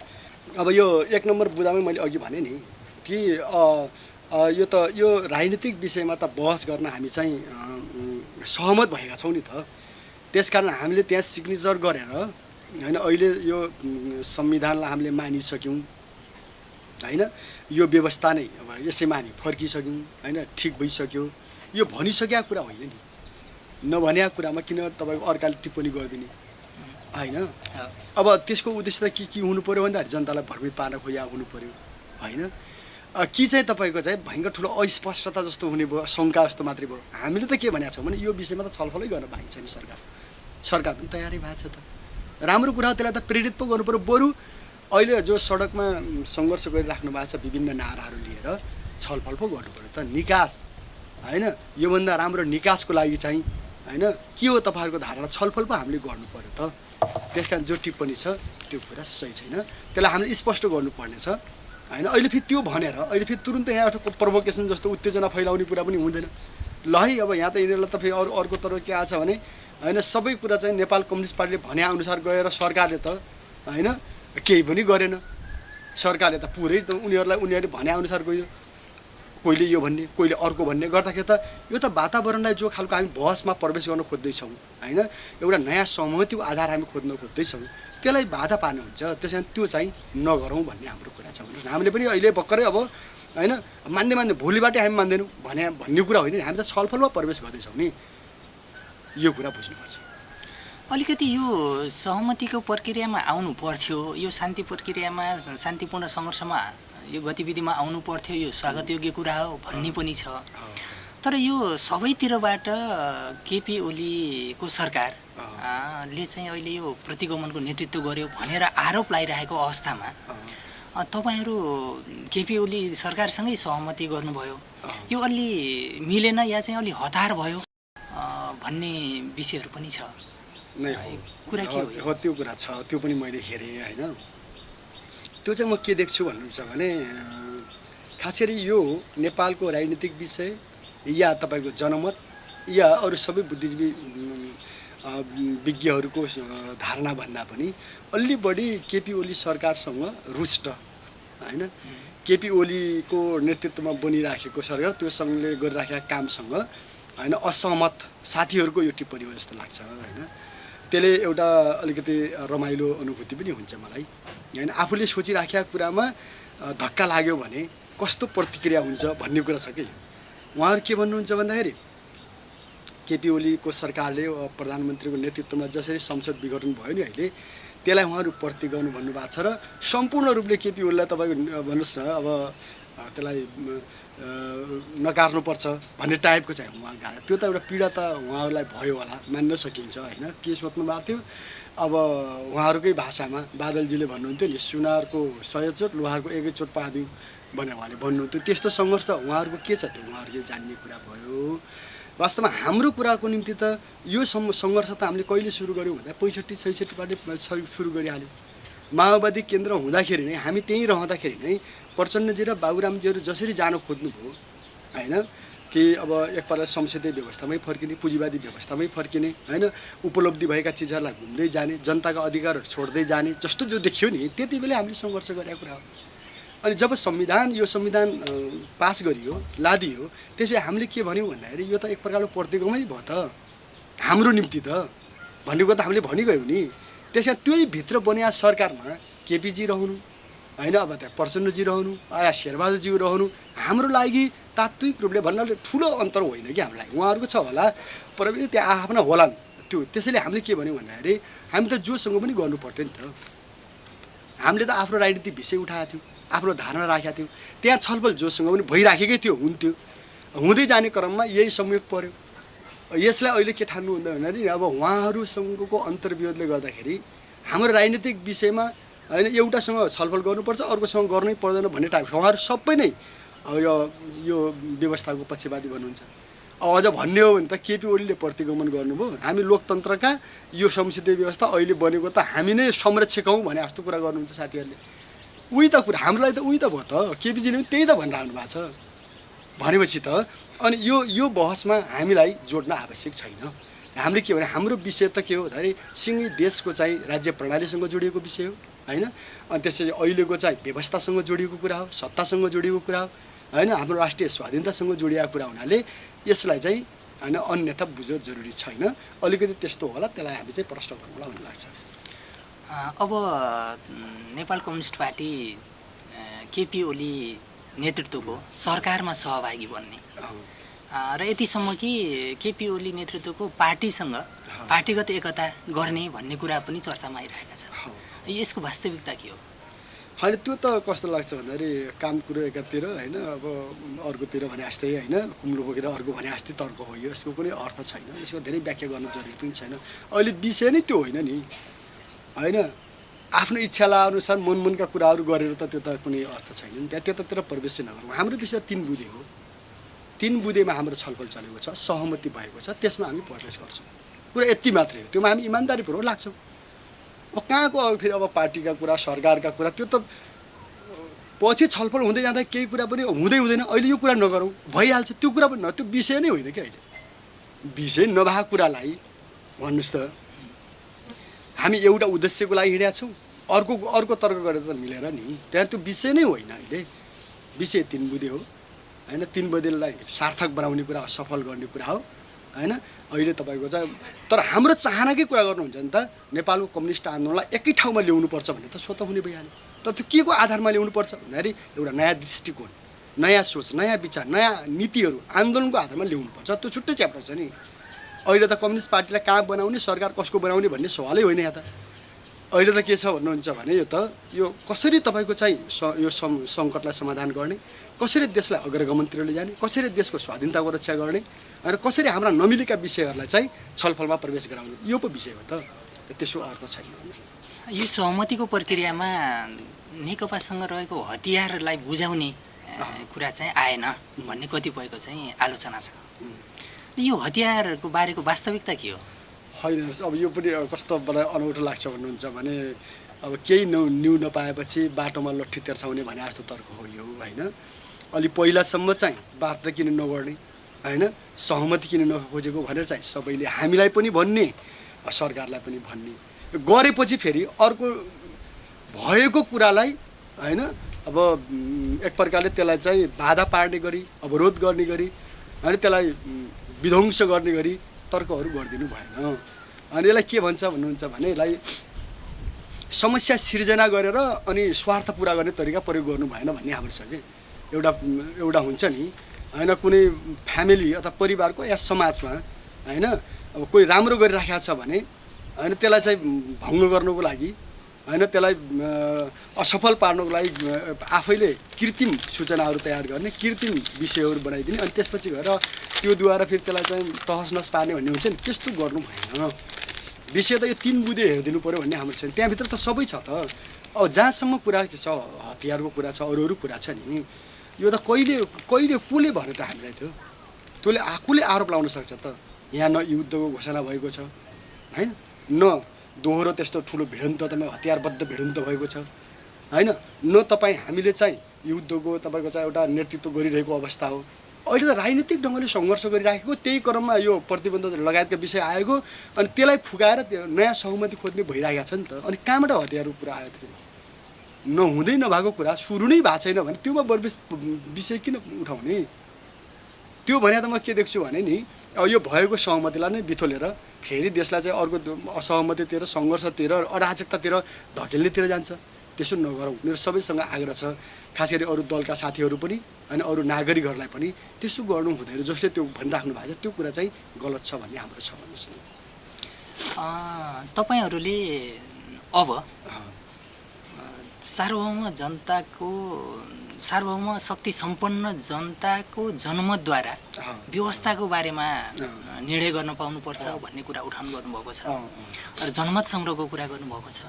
अब यो एक नम्बर बुदामै मैले अघि भने नि कि यो राजनीतिक विषयमा त बहस गर्न हामी चाहिँ सहमत भएका छौँ नि त। त्यसकारण हामीले त्यहाँ सिग्नेचर गरेर होइन अहिले यो संविधानलाई हामीले मानिसक्यौँ होइन, यो व्यवस्था नै अब यसैमा हामी फर्किसक्यौँ होइन, ठिक भइसक्यो, यो भनिसकेका कुरा होइन नि। नभनेका कुरामा किन तपाईँको अर्काले टिप्पणी गरिदिने होइन। अब त्यसको उद्देश्य त के हुनु पऱ्यो भन्दाखेरि जनतालाई भ्रमित पार्न खोजिया हुनु पऱ्यो होइन। कि चाहिँ तपाईँको चाहिँ भयङ्कर ठुलो अस्पष्टता जस्तो हुने भयो, शङ्का जस्तो मात्रै भयो। हामीले त के भनेका छौँ भने यो विषयमा त छलफलै गर्न बाँकी छ नि। सरकार पनि तयारै भएको छ त। राम्रो कुरा हो, त्यसलाई त प्रेरित पो गर्नु पऱ्यो। बरु अहिले जो सडकमा सङ्घर्ष गरिराख्नु भएको छ विभिन्न नाराहरू लिएर छलफल पो गर्नु पऱ्यो त। निकास होइन, योभन्दा राम्रो निकासको लागि चाहिँ होइन के हो तपाईँहरूको धारणा, छलफल पो हामीले गर्नु पऱ्यो त। त्यस कारण जो टिप्पणी छ त्यो कुरा सही छैन, त्यसलाई हामीले स्पष्ट गर्नुपर्ने छ होइन। अहिले फेरि त्यो भनेर अहिले फेरि तुरुन्तै यहाँ एउटा प्रोभोकेसन जस्तो उत्तेजना फैलाउने कुरा पनि हुँदैन। ल है, अब यहाँ त यिनीहरूलाई त फेरि अर्को तर्फ के आछ भने होइन सबै कुरा चाहिँ नेपाल कम्युनिस्ट पार्टीले भनेअनुसार गएर सरकारले त होइन केही पनि गरेन। सरकारले त पुरै त उनीहरूले भनेअनुसार गयो, कोहीले यो भन्ने कोहीले अर्को भन्ने गर्दाखेरि त यो त वातावरणलाई जो खालको हामी बहसमा प्रवेश गर्न खोज्दैछौँ होइन, एउटा नयाँ सहमतिको आधार हामी खोज्न खोज्दैछौँ, त्यसलाई बाधा पार्नु हुन्छ। त्यस कारण त्यो चाहिँ नगरौँ भन्ने हाम्रो कुरा छ। भन्नुहोस् न, हामीले पनि अहिले भर्खरै अब होइन मान्दै भोलिबाटै हामी मान्दैनौँ भन्ने कुरा होइन, हामी त छलफलमा प्रवेश गर्दैछौँ नि, यो कुरा बुझ्नुपर्छ। अलिकति यो सहमतिको प्रक्रियामा आउनु पर्थ्यो, यो शान्ति प्रक्रियामा शान्तिपूर्ण सङ्घर्षमा यो गतिविधिमा आउनु पर्थ्यो, यो स्वागतयोग्य कुरा हो भन्ने पनि छ। तर यो सबैतिरबाट केपी ओलीको सरकार ले चाहिँ अहिले यो प्रतिगमनको नेतृत्व गर्यो भनेर आरोप लगाइरहेको अवस्थामा तपाईँहरू केपी ओली सरकारसँगै सहमति गर्नुभयो, यो अलि मिलेन या चाहिँ अलि हतार भयो भन्ने विषयहरू पनि छ। नै कुरा के हो, त्यो कुरा छ, त्यो पनि मैले हेरेँ होइन। त्यो चाहिँ म के देख्छु भन्नुहुन्छ भने खास गरी यो नेपालको राजनीतिक विषय या तपाईँको जनमत या अरू सबै बुद्धिजीवी विज्ञहरूको धारणा भन्दा पनि अलि बढी केपी ओली सरकारसँग रुष्ट होइन, केपी ओलीको नेतृत्वमा बनिराखेको सरकार त्यो सँगले गरिराखेका कामसँग होइन असहमत साथीहरूको यो टिप्पणी हो जस्तो लाग्छ होइन। त्यसले एउटा अलिकति रमाइलो अनुभूति पनि हुन्छ मलाई होइन। आफूले सोचिराखेका कुरामा धक्का लाग्यो भने कस्तो प्रतिक्रिया हुन्छ भन्ने कुरा छ कि। उहाँहरू के भन्नुहुन्छ भन्दाखेरि केपी ओलीको सरकारले प्रधानमन्त्रीको नेतृत्वमा जसरी संसद विघटन भयो नि अहिले, त्यसलाई उहाँहरू प्रतिगमन भन्नुभएको छ र सम्पूर्ण रूपले केपी ओलीलाई तपाईँको भन्नुहोस् न अब त्यसलाई नकार्नुपर्छ भन्ने टाइपको चाहिँ उहाँ गएको। त्यो त एउटा पीडा त उहाँहरूलाई भयो होला, मान्न सकिन्छ होइन। के सोध्नु भएको थियो, अब उहाँहरूकै भाषामा बादलजीले भन्नुहुन्थ्यो नि, सुनारको 100 चोट लोहारको 1 चोट पारिदिउँ भनेर उहाँले भन्नुहुन्थ्यो। त्यस्तो सङ्घर्ष उहाँहरूको के छ त्यो उहाँहरूले जान्ने कुरा भयो। वास्तवमा हाम्रो कुराको निम्ति त यो सङ्घर्ष त हामीले कहिले सुरु गऱ्यौँ भन्दा 65-66बाट सुरु गरिहाल्यौँ। माओवादी केन्द्र हुँदाखेरि नै हामी त्यहीँ रहँदाखेरि नै प्रचण्डजी र बाबुरामजीहरू जसरी जान खोज्नुभयो होइन, कि अब एकपल्ट संसदीय व्यवस्थामै फर्किने, पुँजीवादी व्यवस्थामै फर्किने होइन, उपलब्धि भएका चिजहरूलाई घुम्दै जाने, जनताका अधिकारहरू छोड्दै जाने जस्तो जो देखियो नि, त्यति बेला हामीले सङ्घर्ष गरेका कुरा हो। अनि जब यो संविधान पास गरियो, लादियो, त्यसपछि हामीले के भन्यौँ भन्दाखेरि यो त एक प्रकारको प्रतिगमनै भयो त हाम्रो निम्ति त भन्ने कुरा त हामीले भनिगयौँ नि। त्यसमा त्यही भित्र बनिया सरकारमा केपीजी रहनु होइन, अब त्यहाँ प्रचण्डजी रहनु या शेरबहादुरजी रहनु हाम्रो लागि तात्विक रूपले भन्नाले ठुलो अन्तर होइन कि हामीलाई। उहाँहरूको छ होला प्रविधि त्यहाँ आफ्ना होलान् त्यो। त्यसैले हामीले के भन्यौँ भन्दाखेरि हामी त जोसँग पनि गर्नु पर्थ्यो नि त। हामीले त आफ्नो राजनीतिक विषय उठाएको थियौँ, आफ्नो धारणा राखेका थियौँ, त्यहाँ छलफल जोसँग पनि भइराखेकै थियो, हुन्थ्यो। हुँदै जाने क्रममा यही संयोग पर्यो। यसलाई अहिले के ठान्नु हुँदैन भन्दाखेरि अब उहाँहरूसँगको अन्तर्विरोधले गर्दाखेरि हाम्रो राजनीतिक विषयमा होइन एउटासँग छलफल गर्नुपर्छ, अर्कोसँग गर्नै पर्दैन भन्ने टाइपको उहाँहरू सबै नै अब यो व्यवस्थाको पक्षपाती भन्नुहुन्छ। अब अझ भन्ने हो भने त केपी ओलीले प्रतिगमन गर्नुभयो, हामी लोकतन्त्रका यो संसदीय व्यवस्था अहिले बनेको त हामी नै संरक्षक हौँ भने जस्तो कुरा गर्नुहुन्छ साथीहरूले। उही त कुरा हामीलाई त उही त भयो त, केपीजीले पनि त्यही त भनिरहनु भएको छ भनेपछि त अनि यो बहसमा हामीलाई जोड्न आवश्यक छैन। हामीले के भने हाम्रो विषय त के हो भन्दाखेरि सिङ्गै देशको चाहिँ राज्य प्रणालीसँग जोडिएको विषय हो होइन। अनि त्यसपछि अहिलेको चाहिँ व्यवस्थासँग जोडिएको कुरा हो, सत्तासँग जोडिएको कुरा हो होइन, हाम्रो राष्ट्रिय स्वाधीनतासँग जोडिएको कुरा हुनाले यसलाई चाहिँ होइन अन्यथा बुझ्न जरुरी छैन। अलिकति त्यस्तो होला, त्यसलाई हामी चाहिँ प्रश्न गरौँला भन्ने लाग्छ। अब नेपाल कम्युनिस्ट पार्टी केपी ओली नेतृत्वको सरकारमा सहभागी बन्ने र यतिसम्म कि केपी ओली नेतृत्वको पार्टीसँग पार्टीगत एकता गर्ने भन्ने कुरा पनि चर्चामा आइरहेका छन्। यसको वास्तविकता के हो? होइन त्यो त कस्तो लाग्छ भन्दाखेरि काम कुरो एकातिर होइन अब अर्कोतिर भने जस्तै होइन कुम्लो बोकेर अर्को भने जस्तै तर्क हो यो यसको कुनै अर्थ छैन यसको धेरै व्याख्या गर्न जरुरी पनि छैन अहिले विषय नै त्यो होइन नि होइन आफ्नो इच्छालाई अनुसार मनका कुराहरू गरेर त त्यो त कुनै अर्थ छैन नि त्यतातिर प्रवेश नगरौँ हाम्रो विषय 3 बुँदे हो 3 बुँदेमा हाम्रो छलफल चलेको छ सहमति भएको छ त्यसमा हामी प्रवेश गर्छौँ कुरा यति मात्रै हो त्योमा हामी इमानदारीपूर्वक लाग्छौँ अब कहाँको फेरि अब पार्टीका कुरा सरकारका कुरा त्यो त पछि छलफल हुँदै जाँदा केही कुरा पनि हुँदैन अहिले यो कुरा नगरौँ भइहाल्छ त्यो कुरा पनि त्यो विषय नै होइन कि अहिले विषय नभएको कुरालाई भन्नुहोस् त हामी एउटा उद्देश्यको लागि हिँडेका छौँ अर्को तर्क गरेर त मिलेर नि त्यहाँ त्यो विषय नै होइन अहिले विषय 3 बुँदे हो होइन 3 बुँदेलाई सार्थक बनाउने कुरा सफल गर्ने कुरा हो होइन अहिले तपाईँको चाहिँ तर हाम्रो चाहनाकै कुरा गर्नुहुन्छ नि त नेपालको कम्युनिस्ट आन्दोलनलाई एकै ठाउँमा ल्याउनुपर्छ भने त स्वतः हुने भइहाल्यो तर त्यो के को आधारमा ल्याउनुपर्छ भन्दाखेरि एउटा नयाँ दृष्टिकोण नयाँ सोच नयाँ विचार नयाँ नीतिहरू आन्दोलनको आधारमा ल्याउनुपर्छ त्यो छुट्टै च्याप्टर छ नि अहिले त कम्युनिस्ट पार्टीलाई कहाँ बनाउने सरकार कसको बनाउने भन्ने सवालै होइन यहाँ त अहिले त के छ भन्नुहुन्छ भने यो कसरी तपाईँको चाहिँ यो सङ्कटलाई समाधान गर्ने कसरी देशलाई अग्रगमनतिर लैजाने कसरी देशको स्वाधीनताको रक्षा गर्ने र कसरी हाम्रा नमिलेका विषयहरूलाई चाहिँ छलफलमा प्रवेश गराउने यो पो विषय हो त त्यसो अर्थ छैन यो सहमतिको प्रक्रियामा नेकपासँग रहेको हतियारलाई बुझाउने कुरा चाहिँ आएन भन्ने कतिपयको चाहिँ आलोचना छ यो हतियारको बारेको वास्तविकता के हो होइन अब यो पनि कस्तो मलाई अनौठो लाग्छ भन्नुहुन्छ भने अब केही न्यू नपाएपछि बाटोमा लट्ठी तेर्छाउने भने जस्तो तर्क हो यो होइन अलि पहिलासम्म चाहिँ वार्ता किन नगर्ने होइन सहमति किन नखोजेको भनेर चाहिँ सबैले हामीलाई पनि भन्ने सरकारलाई पनि भन्ने गरेपछि फेरि अर्को भएको कुरालाई होइन अब एक प्रकारले त्यसलाई चाहिँ बाधा पार्ने गरी अवरोध गर्ने गरी होइन त्यसलाई विध्वंस गर्ने गरी तर्कहरू गरिदिनु भएन अनि यसलाई के भन्छ भन्नुहुन्छ भने यसलाई समस्या सिर्जना गरेर अनि स्वार्थ पुरा गर्ने तरिका प्रयोग गर्नु भएन भन्ने हाम्रो छ कि एउटा हुन्छ नि होइन कुनै फ्यामिली अथवा परिवारको या समाजमा होइन अब कोही राम्रो गरिराखेको छ भने होइन त्यसलाई चाहिँ भङ्ग गर्नको लागि होइन त्यसलाई असफल पार्नको लागि आफैले कृत्रिम सूचनाहरू तयार गर्ने कृत्रिम विषयहरू बनाइदिने अनि त्यसपछि गएर त्योद्वारा फेरि त्यसलाई चाहिँ तहस नहस पार्ने भन्ने हुन्छ नि त्यस्तो गर्नु भएन विषय त यो 3 बुँदे हेरिदिनु पऱ्यो भन्ने हाम्रो छ त्यहाँभित्र त सबै छ त अब जहाँसम्म कुरा छ हतियारको कुरा छ अरू कुरा छ नि यो त कहिले कसले भन्यो त हामीलाई त्यो कसले आरोप लाउन सक्छ त यहाँ न युद्धको घोषणा भएको छ होइन न दोहोरो त्यस्तो ठुलो भिडन्तमा हतियारबद्ध भिडन्त भएको छ होइन न तपाईँ हामीले चाहिँ युद्धको तपाईँको चाहिँ एउटा नेतृत्व गरिरहेको अवस्था हो अहिले त राजनीतिक ढङ्गले सङ्घर्ष गरिराखेको त्यही क्रममा यो प्रतिबन्ध लगायतका विषय आएको अनि त्यसलाई फुकाएर नयाँ सहमति खोज्ने भइरहेको छ नि त अनि कहाँबाट हतियारको कुरा आयो त नहुँदै नभएको कुरा सुरु नै भएको छैन भने त्योमा विषय किन उठाउने त्यो भने त म के देख्छु भने नि अब यो भएको सहमतिलाई नै बिथोलेर फेरि देशलाई चाहिँ अर्को असहमतितिर सङ्घर्षतिर अराजकतातिर धकेल्नेतिर जान्छ त्यसो नगरौँ मेरो सबैसँग आग्रह छ खास गरी अरू दलका साथीहरू पनि अनि अरू नागरिकहरूलाई पनि त्यसो गर्नु हुँदैन जसले त्यो भनिराख्नु भएको छ त्यो कुरा चाहिँ गलत छ भन्ने हाम्रो छ भन्नुहोस् न तपाईँहरूले अब सार्वभौम शक्ति सम्पन्न जनताको जनमतद्वारा व्यवस्थाको बारेमा निर्णय गर्न पाउनुपर्छ भन्ने कुरा उठाउनु गर्नुभएको छ र जनमत सङ्ग्रहको कुरा गर्नुभएको छ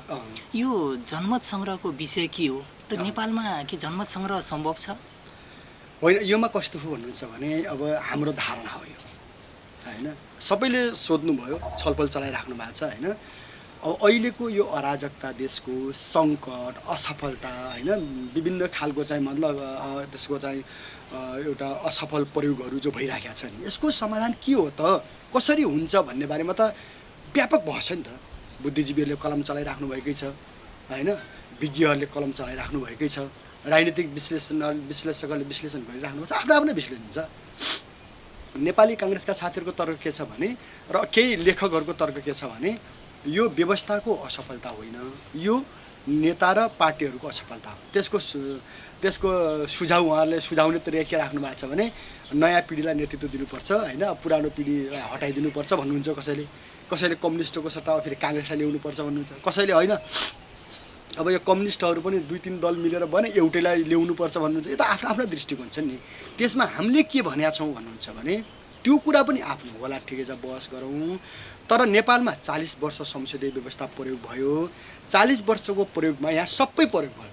यो जनमत सङ्ग्रहको विषय के हो र नेपालमा के जनमत सङ्ग्रह सम्भव छ होइन योमा कस्तो हो भन्नुहुन्छ भने अब हाम्रो धारणा हो यो होइन सबैले सोध्नुभयो छलफल चलाइराख्नु भएको छ होइन अब अहिलेको यो अराजकता देशको सङ्कट असफलता होइन विभिन्न खालको चाहिँ मतलब त्यसको चाहिँ एउटा असफल प्रयोगहरू जो भइराखेका छ नि यसको समाधान के हो त कसरी हुन्छ भन्ने बारेमा त व्यापक बहस छ नि त बुद्धिजीवीहरूले कलम चलाइराख्नु भएकै छ होइन विज्ञहरूले कलम चलाइराख्नु भएकै छ राजनीतिक विश्लेषकहरूले विश्लेषण गरिराख्नु भएको छ आफ्नो आफ्नो विश्लेषण छ नेपाली काङ्ग्रेसका साथीहरूको तर्क के छ भने र केही लेखकहरूको तर्क के छ भने यो व्यवस्थाको असफलता होइन यो नेता र पार्टीहरूको असफलता हो त्यसको सुझाव उहाँहरूले सुझाउने तरिका के राख्नु भएको छ भने नयाँ पिँढीलाई नेतृत्व दिनुपर्छ होइन पुरानो पिँढीलाई हटाइदिनुपर्छ भन्नुहुन्छ कसैले कम्युनिस्टको सट्टामा फेरि काङ्ग्रेसलाई ल्याउनुपर्छ भन्नुहुन्छ कसैले होइन अब यो कम्युनिस्टहरू पनि 2-3 दल मिलेर भने एउटैलाई ल्याउनुपर्छ भन्नुहुन्छ। यो त आफ्नो आफ्नो दृष्टिकोण छ नि। त्यसमा हामीले के भनेका छौँ भन्नुहुन्छ भने त्यो कुरा पनि आफ्नो होला, ठिकै छ, बहस गरौँ। तर नेपालमा 40 वर्ष संसदीय व्यवस्था प्रयोग भयो। 40 वर्षको प्रयोगमा यहाँ सबै प्रयोग भयो।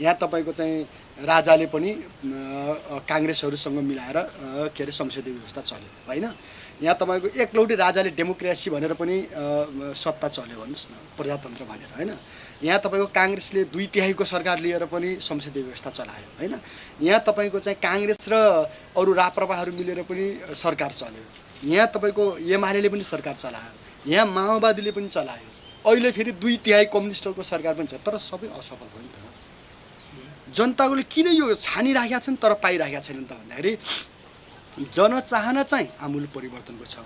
यहाँ तपाईँको चाहिँ राजाले पनि काङ्ग्रेसहरूसँग मिलाएर के अरे संसदीय व्यवस्था चल्यो होइन। यहाँ तपाईँको एकलौटी राजाले डेमोक्रेसी भनेर पनि सत्ता चल्यो भन्नुहोस् न, प्रजातन्त्र भनेर होइन। यहाँ तपाईँको काङ्ग्रेसले 2/3 सरकार लिएर पनि संसदीय व्यवस्था चलायो होइन। यहाँ तपाईँको चाहिँ काङ्ग्रेस र अरू राप्रपाहरू मिलेर पनि सरकार चल्यो। यहाँ तपाईँको एमाले पनि सरकार चलायो। यहाँ माओवादीले पनि चलायो। अहिले फेरि 2/3 कम्युनिस्टहरूको सरकार पनि छ। तर सबै असफल भयो नि त। जनताले किन यो छानिराखेका छन् तर पाइराखेका छैनन् त भन्दाखेरि जनचाहना चाहिँ आमूल परिवर्तनको छ।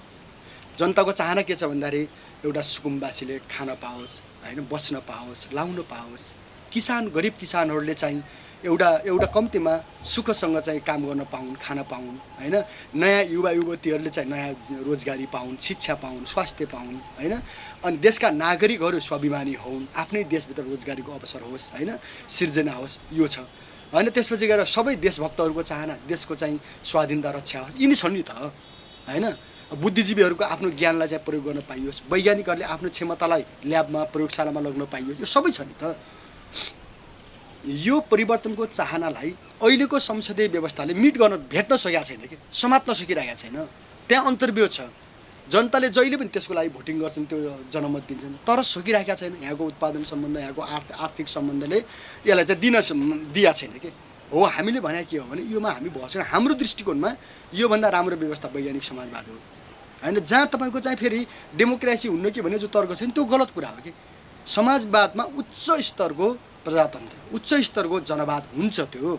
जनताको चाहना के छ भन्दाखेरि एउटा सुकुम्बासीले खान पाओस् होइन, बस्न पाओस्, लाउन पाओस्। किसान, गरिब किसानहरूले चाहिँ एउटा कम्तीमा सुखसँग चाहिँ काम गर्न पाउन्, खान पाउन् होइन। नयाँ युवा युवतीहरूले चाहिँ नयाँ रोजगारी पाउन्, शिक्षा पाउन्, स्वास्थ्य पाउन् होइन। अनि देशका नागरिकहरू स्वाभिमानी होउन्, आफ्नै देशभित्र रोजगारीको अवसर होस् होइन, सिर्जना होस्, यो छ होइन। त्यसपछि गएर सबै देशभक्तहरूको चाहना देशको चाहिँ स्वाधीनता रक्षा होस्, यिनी छन् नि त होइन। बुद्धिजीवीहरूको आफ्नो ज्ञानलाई चाहिँ प्रयोग गर्न पाइयोस्, वैज्ञानिकहरूले आफ्नो क्षमतालाई ल्याबमा प्रयोगशालामा लग्न पाइयोस्, यो सबै छ नि त। यो परिवर्तनको चाहनालाई अहिलेको संसदीय व्यवस्थाले मिट गर्न भेट्न सकेका छैन कि समात्न सकिरहेका छैन। त्यहाँ अन्तर्विरोध छ। जनताले जहिले पनि त्यसको लागि भोटिङ गर्छन्, त्यो जनमत दिन्छन्, तर सकिरहेका छैन। यहाँको उत्पादन सम्बन्ध, यहाँको आर्थिक सम्बन्धले यसलाई चाहिँ दिया छैन कि हो। हामीले भने के हो भने योमा हामी बहस गर्छौँ। हाम्रो दृष्टिकोणमा योभन्दा राम्रो व्यवस्था वैज्ञानिक समाजवाद हो होइन। जहाँ तपाईँको चाहिँ फेरि डेमोक्रेसी हुन्न कि भन्ने जो तर्क छ नि त्यो गलत कुरा हो कि। समाजवादमा उच्च स्तरको प्रजातन्त्र, उच्च स्तरको जनवाद हुन्छ, त्यो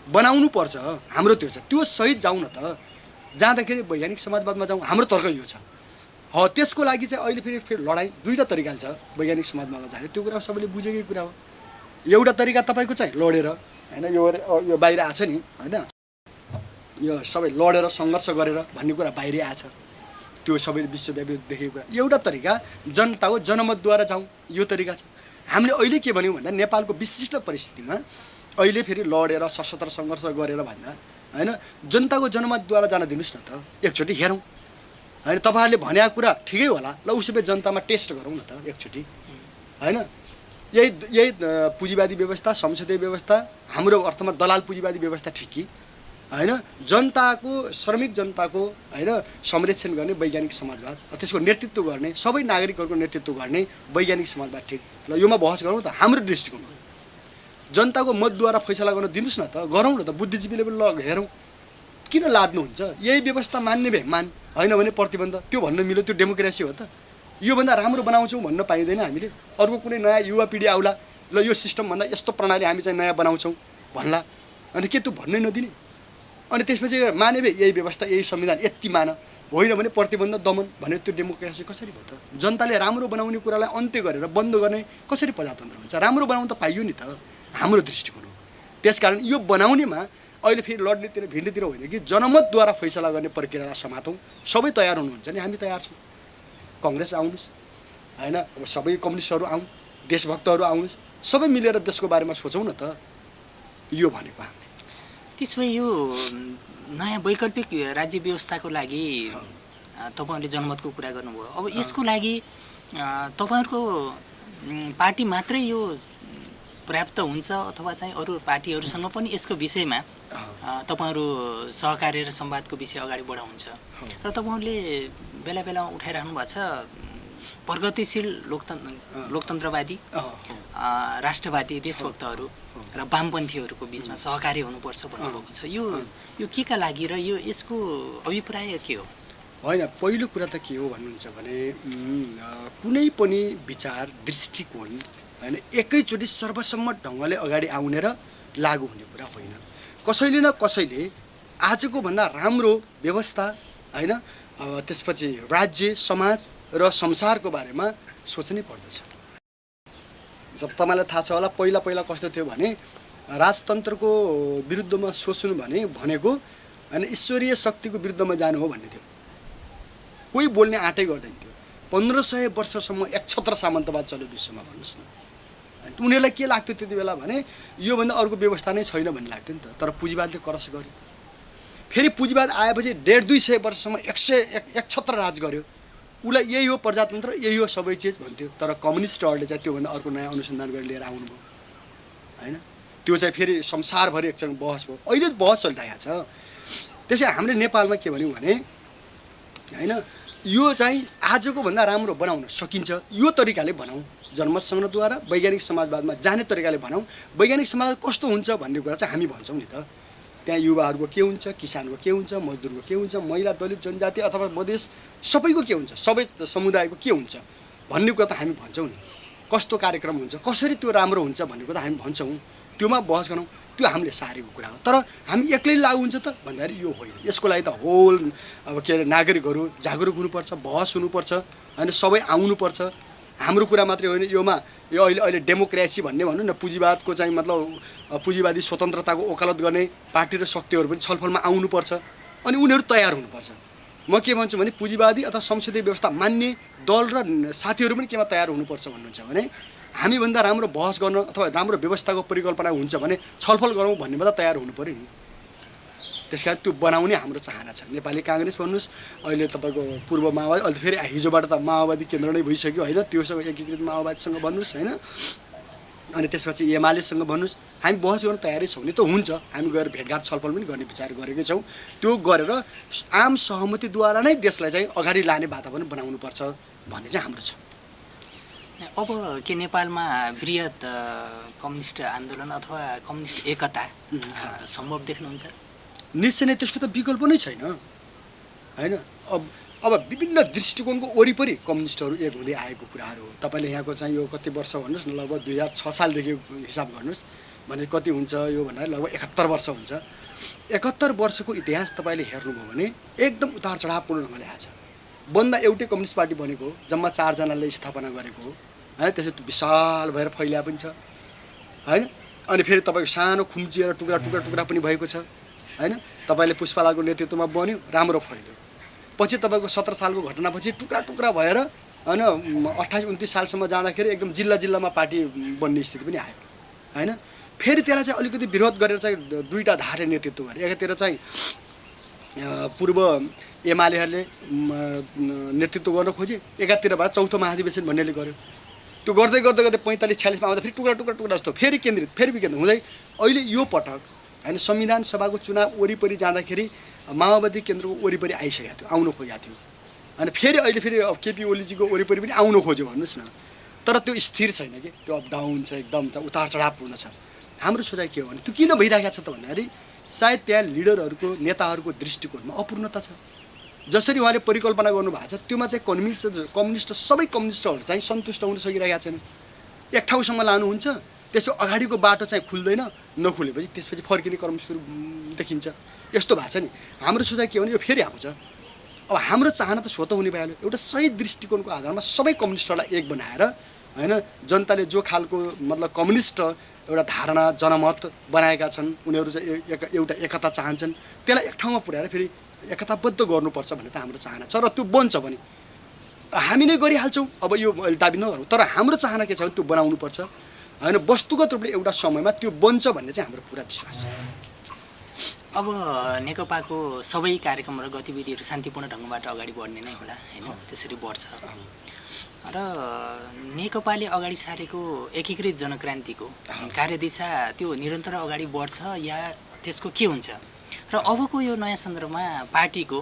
बनाउनु पर्छ। हाम्रो त्यो छ, त्यो सहित जाउँ न त। जाँदाखेरि वैज्ञानिक समाजवादमा जाउँ, हाम्रो तर्क यो छ। हो, त्यसको लागि चाहिँ अहिले फेरि लडाइँ दुईवटा तरिकाले छ वैज्ञानिक समाजवादमा जाने। त्यो कुरा सबैले बुझेकै कुरा हो। एउटा तरिका तपाईँको चाहिँ लडेर होइन, यो बाहिर आछ नि होइन, यो सबै लडेर सङ्घर्ष गरेर भन्ने कुरा बाहिरै आछ, त्यो सबै विश्वव्यापी देखेको कुरा। एउटा तरिका जनता हो, जनमतद्वारा जाउँ, यो तरिका छ। हामीले अहिले के भन्यौँ भन्दा नेपालको विशिष्ट परिस्थितिमा अहिले फेरि लडेर सशस्त्र सङ्घर्ष गरेर भन्दा होइन, जनताको जनमतद्वारा जान दिनुहोस् न त, एकचोटि हेरौँ होइन। तपाईँहरूले भनेको कुरा ठिकै होला, ल उसो भए जनतामा टेस्ट गरौँ न त एकचोटि होइन। यही पुँजीवादी व्यवस्था, संसदीय व्यवस्था, हाम्रो अर्थमा दलाल पुँजीवादी व्यवस्था ठिक कि होइन। जनताको, श्रमिक जनताको होइन संरक्षण गर्ने वैज्ञानिक समाजवाद, त्यसको नेतृत्व गर्ने, सबै नागरिकहरूको नेतृत्व गर्ने वैज्ञानिक समाजवाद ठिक। ल योमा बहस गरौँ त। हाम्रो दृष्टिकोण हो जनताको मतद्वारा फैसला गर्न दिनुहोस् न त, गरौँ न त। बुद्धिजीवीले पनि ल हेरौँ, किन लाद्नुहुन्छ? यही व्यवस्था मान्ने भए मान, होइन भने प्रतिबन्ध, त्यो भन्न मिल्यो, त्यो डेमोक्रेसी हो त। योभन्दा राम्रो बनाउँछौँ भन्न पाइँदैन हामीले। अर्को कुनै नयाँ युवा पिँढी आउला, ल यो सिस्टमभन्दा यस्तो प्रणाली हामी चाहिँ नयाँ बनाउँछौँ भन्ला, अनि के त्यो भन्नै नदिने? अनि त्यसपछि माने भए यही व्यवस्था, यही संविधान यति मान, होइन भने प्रतिबन्ध, दमन भने त्यो डेमोक्रेसी कसरी भयो त? जनताले राम्रो बनाउने कुरालाई अन्त्य गरेर बन्द गर्ने कसरी प्रजातन्त्र हुन्छ? राम्रो बनाउन त पाइयो नि त, हाम्रो दृष्टिकोण हो। त्यसकारण यो बनाउनेमा अहिले फेरि लड्नेतिर भिड्नेतिर होइन कि जनमतद्वारा फैसला गर्ने प्रक्रियालाई समातौँ। सबै तयार हुनुहुन्छ नि, हामी तयार छौँ। कङ्ग्रेस आउनुहोस् होइन, अब सबै कम्युनिस्टहरू आउँ, देशभक्तहरू आउनुहोस्, सबै मिलेर देशको बारेमा सोचौँ न त। यो भनेको हामीले त्यसो भए यो नयाँ वैकल्पिक राज्य व्यवस्थाको लागि तपाईँहरूले जनमतको कुरा गर्नुभयो। अब यसको लागि तपाईँहरूको पार्टी मात्रै यो पर्याप्त हुन्छ अथवा चाहिँ अरू पार्टीहरूसँग पनि यसको विषयमा तपाईँहरू सहकार्य र संवादको विषय अगाडि बढाउनुहुन्छ र तपाईँहरूले बेला बेला उठाइराख्नु भएको छ प्रगतिशील लोकतन्त्रवादी राष्ट्रवादी देशभक्तहरू र वामपन्थीहरूको बिचमा सहकार्य हुनुपर्छ भन्नुभएको छ। यो के का लागि र यसको अभिप्राय के हो? होइन, पहिलो कुरा त के हो भन्नुहुन्छ भने कुनै पनि विचार, दृष्टिकोण होइन एकैचोटि सर्वसम्मत ढङ्गले अगाडि आउने र लागू हुने कुरा होइन। कसैले न कसैले आजको भन्दा राम्रो व्यवस्था होइन, त्यसपछि राज्य, समाज र संसारको बारेमा सोच्नै पर्दछ। जब तपाईँलाई थाहा छ होला, पहिला कस्तो थियो भने राजतन्त्रको विरुद्धमा सोच्नु भनेको होइन ईश्वरीय शक्तिको विरुद्धमा जानु हो भन्ने थियो। कोही बोल्ने आँटै गर्दैन थियो। 1500 वर्षसम्म एकछत्र सामन्तवाद चल्यो विश्वमा, भन्नुहोस् न उनीहरूलाई के लाग्थ्यो त्यति बेला भने योभन्दा अर्को व्यवस्था नै छैन भन्ने लाग्थ्यो नि त। तर पुँजीवादले क्रस गर्यो। फेरि पुँजीवाद आएपछि 150-200 वर्षसम्म 171 राज गर्यो। उसलाई यही हो प्रजातन्त्र, यही हो सबै चिज भन्थ्यो। तर कम्युनिस्टहरूले चाहिँ त्योभन्दा अर्को नयाँ अनुसन्धान गरेर लिएर आउनुभयो होइन। त्यो चाहिँ फेरि संसारभरि एकचोटि बहस भयो। अहिले बहस चलिरहेको छ। त्यसै हामीले नेपालमा के भन्यौँ भने होइन, यो चाहिँ आजको भन्दा राम्रो बनाउन सकिन्छ, यो तरिकाले बनाऊँ, जनमत संग्रहद्वारा वैज्ञानिक समाजवादमा जाने तरिकाले बनाऊँ। वैज्ञानिक समाज कस्तो हुन्छ भन्ने कुरा चाहिँ हामी भन्छौँ नि त। त्यहाँ युवाहरूको के हुन्छ, किसानको के हुन्छ, मजदुरको के हुन्छ, महिला, दलित, जनजाति अथवा मधेस सबैको के हुन्छ, सबै समुदायको के हुन्छ भन्ने कुरा त हामी भन्छौँ नि। कस्तो कार्यक्रम हुन्छ, कसरी त्यो राम्रो हुन्छ भन्ने कुरा हामी भन्छौँ। त्योमा बहस गरौँ, त्यो हामीले सारेको कुरा हो। तर हामी एक्लै लागु हुन्छ त भन्दाखेरि यो होइन। यसको लागि त होल के अरे नागरिकहरू जागरुक हुनुपर्छ, बहस हुनुपर्छ होइन, सबै आउनुपर्छ। हाम्रो कुरा मात्रै होइन, यो अहिले डेमोक्रेसी भन्ने भनौँ न, पुँजीवादको चाहिँ मतलब पुँजीवादी स्वतन्त्रताको वकालत गर्ने पार्टी र शक्तिहरू पनि छलफलमा आउनुपर्छ। अनि उनीहरू तयार हुनुपर्छ। म के भन्छु भने पुँजीवादी अथवा संसदीय व्यवस्था मान्ने दल र साथीहरू पनि केमा तयार हुनुपर्छ भन्नुहुन्छ भने हामीभन्दा राम्रो बहस गर्न अथवा राम्रो व्यवस्थाको परिकल्पना हुन्छ भने छलफल गरौँ भन्नेमा त तयार हुनु पऱ्यो नि। त्यस कारण त्यो बनाउने हाम्रो चाहना छ। नेपाली काङ्ग्रेस भन्नुहोस्, अहिले तपाईँको पूर्व माओवादी, अहिले फेरि हिजोबाट त माओवादी केन्द्र नै भइसक्यो होइन, त्योसँग एकीकृत माओवादीसँग भन्नुहोस् होइन, अनि त्यसपछि एमालेसँग भन्नुहोस्, हामी बहस गर्न तयारै छौँ नि त। हुन्छ, हामी गएर भेटघाट छलफल पनि गर्ने विचार गरेकै छौँ। त्यो गरेर आम सहमतिद्वारा नै देशलाई चाहिँ अगाडि लाने वातावरण बनाउनुपर्छ भन्ने चाहिँ हाम्रो छ। अब के नेपालमा बृहत कम्युनिस्ट आन्दोलन अथवा कम्युनिस्ट एकता सम्भव देख्नुहुन्छ? निश्चय नै त्यसको त विकल्प नै छैन होइन। अब विभिन्न दृष्टिकोणको वरिपरि कम्युनिस्टहरू एक हुँदै आएको कुराहरू हो। तपाईँले यहाँको चाहिँ यो कति वर्ष भन्नुहोस् न, लगभग 2006 सालदेखि हिसाब गर्नुहोस् भने कति हुन्छ यो भन्दाखेरि लगभग 71 वर्ष हुन्छ। 71 वर्षको इतिहास तपाईँले हेर्नुभयो भने एकदम उतार चढावपूर्ण ढङ्गले आएको छ। बन्दा एउटै कम्युनिस्ट पार्टी बनेको हो, जम्मा 4 जनाले स्थापना गरेको हो होइन। त्यसै विशाल भएर फैलिया पनि छ होइन। अनि फेरि तपाईँको सानो खुम्चिएर टुक्रा टुक्रा टुक्रा पनि भएको छ होइन। तपाईँले पुष्पलालको नेतृत्वमा बन्यो, राम्रो फैल्यो। पछि तपाईँको 17 सालको घटनापछि टुक्रा टुक्रा भएर होइन 28-29 सालसम्म जाँदाखेरि एकदम जिल्ला जिल्लामा पार्टी बन्ने स्थिति पनि आयो होइन। फेरि त्यसलाई चाहिँ अलिकति विरोध गरेर चाहिँ दुईवटा धारे नेतृत्व गरे। एकातिर चाहिँ पूर्व एमालेहरूले नेतृत्व गर्न खोजे, एकातिरबाट चौथो महाधिवेशन भन्नेले गर्यो। त्यो गर्दै गर्दै गर्दै 45-46मा आउँदा फेरि टुक्रा टुक्रा टुक्रा जस्तो फेरि विकेन्द्रित हुँदै अहिले यो पटक होइन संविधान सभाको चुनाव वरिपरि जाँदाखेरि माओवादी केन्द्रको वरिपरि आइसकेको थियो, आउनु खोजेको थियो अनि फेरि अहिले फेरि केपी ओलीजीको वरिपरि पनि आउनु खोज्यो भन्नुहोस् न। तर त्यो स्थिर छैन कि, त्यो अप डाउन छ, एकदम उतार चढावपूर्ण छ। हाम्रो सोचाइ के हो भने त्यो किन भइरहेको छ त भन्दाखेरि सायद त्यहाँ लिडरहरूको नेताहरूको दृष्टिकोणमा अपूर्णता छ। जसरी उहाँले परिकल्पना गर्नुभएको छ त्योमा चाहिँ कम्युनिस्ट सबै कम्युनिस्टहरू चाहिँ सन्तुष्ट हुन सकिरहेका छैन। एक ठाउँसम्म लानुहुन्छ, त्यसपछि अगाडिको बाटो चाहिँ खुल्दैन, नखुलेपछि त्यसपछि फर्किने क्रम सुरु देखिन्छ। यस्तो भएको छ नि। हाम्रो सोचाइ के हो भने यो फेरि आउँछ। अब हाम्रो चाहना त स्वतः हुने भइहाल्यो। एउटा सही दृष्टिकोणको आधारमा सबै कम्युनिस्टहरूलाई एक बनाएर होइन, जनताले जो खालको मतलब कम्युनिस्ट एउटा धारणा जनमत बनाएका छन्, उनीहरू चाहिँ एउटा एकता चाहन्छन्, त्यसलाई एक ठाउँमा पुर्याएर फेरि एकताबद्ध गर्नुपर्छ भन्ने त हाम्रो चाहना छ। र त्यो बन्छ भने हामी नै गरिहाल्छौँ, अब यो दाबी नगरौँ। तर हाम्रो चाहना के छ भने त्यो बनाउनुपर्छ होइन, वस्तुगत रूपले एउटा समयमा त्यो बन्छ भन्ने चाहिँ हाम्रो पुरा विश्वास छ। अब नेकपाको सबै कार्यक्रम र गतिविधिहरू शान्तिपूर्ण ढङ्गबाट अगाडि बढ्ने नै होला होइन, त्यसरी बढ्छ। र नेकपाले अगाडि सारेको एकीकृत जनक्रान्तिको कार्यदिशा त्यो निरन्तर अगाडि बढ्छ या त्यसको के हुन्छ? र अबको यो नयाँ सन्दर्भमा पार्टीको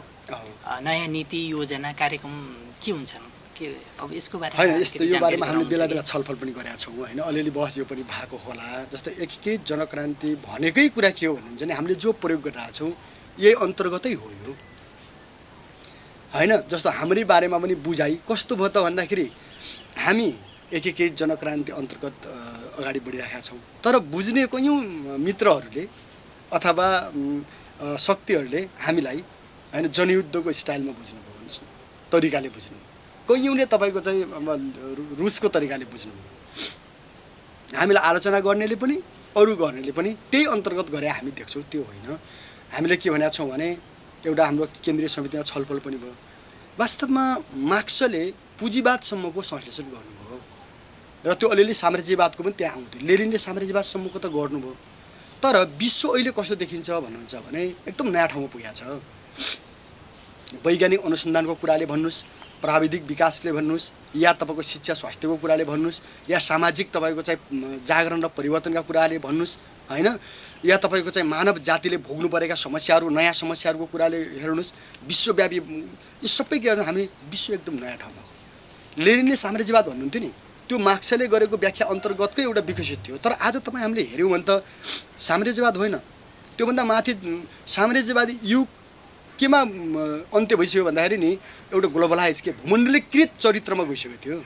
नयाँ नीति योजना कार्यक्रम के हुन्छन्? अब यसको बारेमा होइन, यस्तो यो बारेमा हामीले बेला बेला छलफल पनि गरेका छौँ होइन। अलिअलि बहस यो पनि भएको होला। जस्तै एकीकृत जनक्रान्ति भनेकै कुरा के हो भन्नुहुन्छ भने हामीले जो प्रयोग गरिरहेका छौँ यही अन्तर्गतै हो यो होइन। जस्तो हाम्रै बारेमा पनि बुझाइ कस्तो भयो त भन्दाखेरि हामी एकीकृत जनक्रान्ति अन्तर्गत अगाडि बढिरहेका छौँ। तर बुझ्ने कयौँ मित्रहरूले अथवा शक्तिहरूले हामीलाई होइन जनयुद्धको स्टाइलमा बुझ्नुभयो भन्नुहोस् न, तरिकाले बुझ्नुभयो। कयौँले तपाईँको चाहिँ रुसको तरिकाले बुझ्नुभयो। हामीलाई आलोचना गर्नेले पनि अरू गर्नेले पनि त्यही अन्तर्गत गरे हामी देख्छौँ। त्यो होइन। हामीले के भनेका छौँ भने एउटा हाम्रो केन्द्रीय समितिमा छलफल पनि भयो। वास्तवमा मार्क्सले पुँजीवादसम्मको संश्लेषण गर्नुभयो र त्यो अलिअलि साम्राज्यवादको पनि त्यहाँ आउँथ्यो। लेनिनले साम्राज्यवादसम्मको त गर्नुभयो, तर विश्व अहिले कस्तो देखिन्छ भन्नुहुन्छ भने एकदम नयाँ ठाउँमा पुगेको छ। वैज्ञानिक अनुसन्धानको कुराले भन्नुहोस्, प्राविधिक विकासले भन्नुहोस्, या तपाईँको शिक्षा स्वास्थ्यको कुराले भन्नुहोस्, या सामाजिक तपाईँको चाहिँ जागरण र परिवर्तनका कुराले भन्नुहोस् होइन, या तपाईँको चाहिँ मानव जातिले भोग्नु परेका समस्याहरू, नयाँ समस्याहरूको कुराले हेर्नुहोस्, विश्वव्यापी यो सबै के गर्छ, हामी विश्व एकदम नयाँ ठाउँमा हो। लेनिनले साम्राज्यवाद भन्नुहुन्थ्यो नि, त्यो मार्क्सले गरेको व्याख्या अन्तर्गतकै एउटा विकसित थियो। तर आज तपाईँ हामीले हेऱ्यौँ भने त साम्राज्यवाद होइन, त्योभन्दा माथि साम्राज्यवादी युग केमा अन्त्य भइसक्यो भन्दाखेरि नि एउटा ग्लोबलाइज के भूमण्डलीकृत चरित्रमा गइसकेको थियो।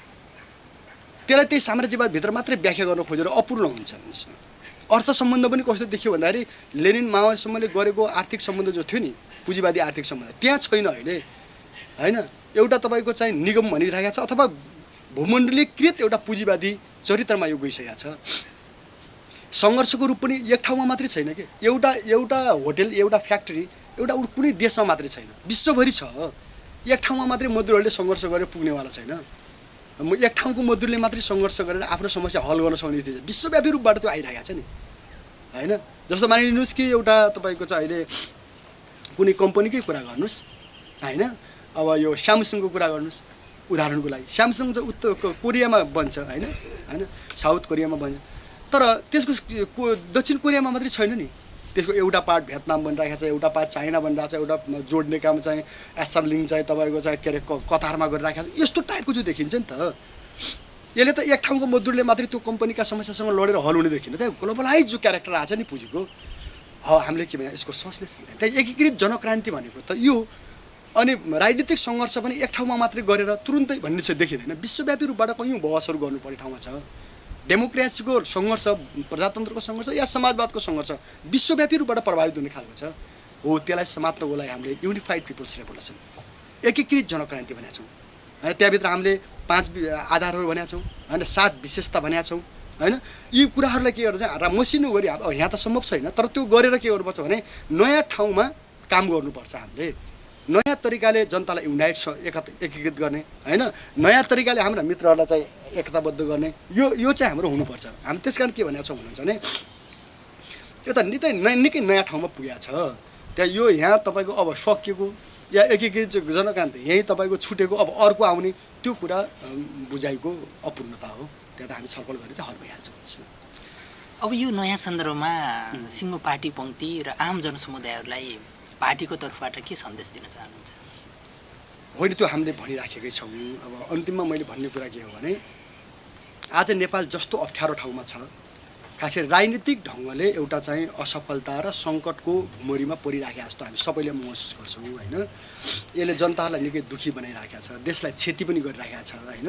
त्यसलाई त्यही साम्राज्यवादभित्र मात्रै व्याख्या गर्न खोजेर अपूर्ण हुन्छ। अर्थ सम्बन्ध पनि कस्तो देखियो भन्दाखेरि लेनिन माओसम्मले गरेको आर्थिक सम्बन्ध जो थियो नि, पुँजीवादी आर्थिक सम्बन्ध त्यहाँ छैन अहिले होइन। एउटा तपाईँको चाहिँ निगम भनिरहेको छ अथवा भूमण्डलीकृत एउटा पुँजीवादी चरित्रमा यो गइसकेको छ। सङ्घर्षको रूप पनि एक ठाउँमा मात्रै छैन कि, एउटा होटल, एउटा फ्याक्ट्री एउटा कुनै देशमा मात्रै छैन, विश्वभरि छ। एक ठाउँमा मात्रै मजदुरहरूले सङ्घर्ष गरेर पुग्नेवाला छैन। एक ठाउँको मजदुरले मात्रै सङ्घर्ष गरेर आफ्नो समस्या हल गर्न सक्ने स्थिति छ। विश्वव्यापी रूपबाट त्यो आइरहेको छ नि होइन। जस्तो मानिलिनुहोस् कि एउटा तपाईँको चाहिँ अहिले कुनै कम्पनीकै कुरा गर्नुहोस् होइन, अब यो स्यामसङको कुरा गर्नुहोस् उदाहरणको लागि। स्यामसङ चाहिँ उत्तर कोरियामा बन्छ होइन, साउथ कोरियामा बन्छ, तर त्यसको दक्षिण कोरियामा मात्रै छैन नि। त्यसको एउटा पार्ट भियतनाम बनिरहेको छ, एउटा पार्ट चाइना बनिरहेको छ, एउटा जोड्ने काम चाहिँ एसेम्बलिङ चाहिँ तपाईँको चाहिँ के अरे कतारमा गरिरहेको छ। यस्तो टाइपको जो देखिन्छ नि त, यसले त एक ठाउँको मजदुरले मात्रै त्यो कम्पनीका समस्यासँग लडेर हल हुने देखिन। त्यहाँ ग्लोबलाइज जो क्यारेक्टर आएको छ नि पुँजीको, हामीले के भने यसको संश्लेषण चाहिँ त्यहाँ एकीकृत जनक्रान्ति भनेको त यो। अनि राजनीतिक सङ्घर्ष पनि एक ठाउँमा मात्रै गरेर तुरुन्तै भन्ने चाहिँ देखिँदैन, विश्वव्यापी रूपबाट कयौँ बहसहरू गर्नुपर्ने ठाउँमा छ। डेमोक्रेसीको सङ्घर्ष, प्रजातन्त्रको सङ्घर्ष या समाजवादको सङ्घर्ष विश्वव्यापी रूपबाट प्रभावित हुने खालको छ। हो, त्यसलाई समात्नको लागि हामीले युनिफाइड पिपल्स रेभोल्युसन, एकीकृत जनक्रान्ति भनेका छौँ होइन। त्यहाँभित्र हामीले 5 आधारहरू भनेका छौँ होइन, 7 विशेषता भनेका छौँ होइन। यी कुराहरूलाई के गरेर चाहिँ मसिनो गरी अब यहाँ त सम्भव छैन, तर त्यो गरेर के गर्नुपर्छ भने नयाँ ठाउँमा काम गर्नुपर्छ। हामीले नयाँ तरिकाले जनतालाई युनाइट एकीकृत गर्ने होइन, नयाँ तरिकाले हाम्रा मित्रहरूलाई चाहिँ एकताबद्ध गर्ने, यो चाहिँ हाम्रो हुनुपर्छ। हामी त्यस कारण के भनेको छौँ भन्नुहुन्छ भने यो त निकै नयाँ ठाउँमा पुगेको छ। त्यहाँ यो यहाँ तपाईँको अब सकिएको या एकीकृत जनक्रान्ति यहीँ तपाईँको छुटेको, अब अर्को आउने, त्यो कुरा बुझाइको अपूर्णता हो। त्यहाँ त हामी छलफल गरेर चाहिँ हल भइहाल्छ। अब यो नयाँ सन्दर्भमा सिङ्गो पार्टी पङ्क्ति र आम जनसमुदायहरूलाई पार्टीको तर्फबाट के सन्देश दिन चाहनुहुन्छ? होइन, त्यो हामीले भनिराखेकै छौँ। अब अन्तिममा मैले भन्ने कुरा के हो भने आज नेपाल जस्तो अप्ठ्यारो ठाउँमा छ, खास गरी राजनीतिक ढङ्गले एउटा चाहिँ असफलता र सङ्कटको भुमरीमा परिराखेको जस्तो हामी सबैले महसुस गर्छौँ होइन। यसले जनताहरूलाई निकै दुःखी बनाइराखेको छ, देशलाई क्षति पनि गरिराखेको छ होइन।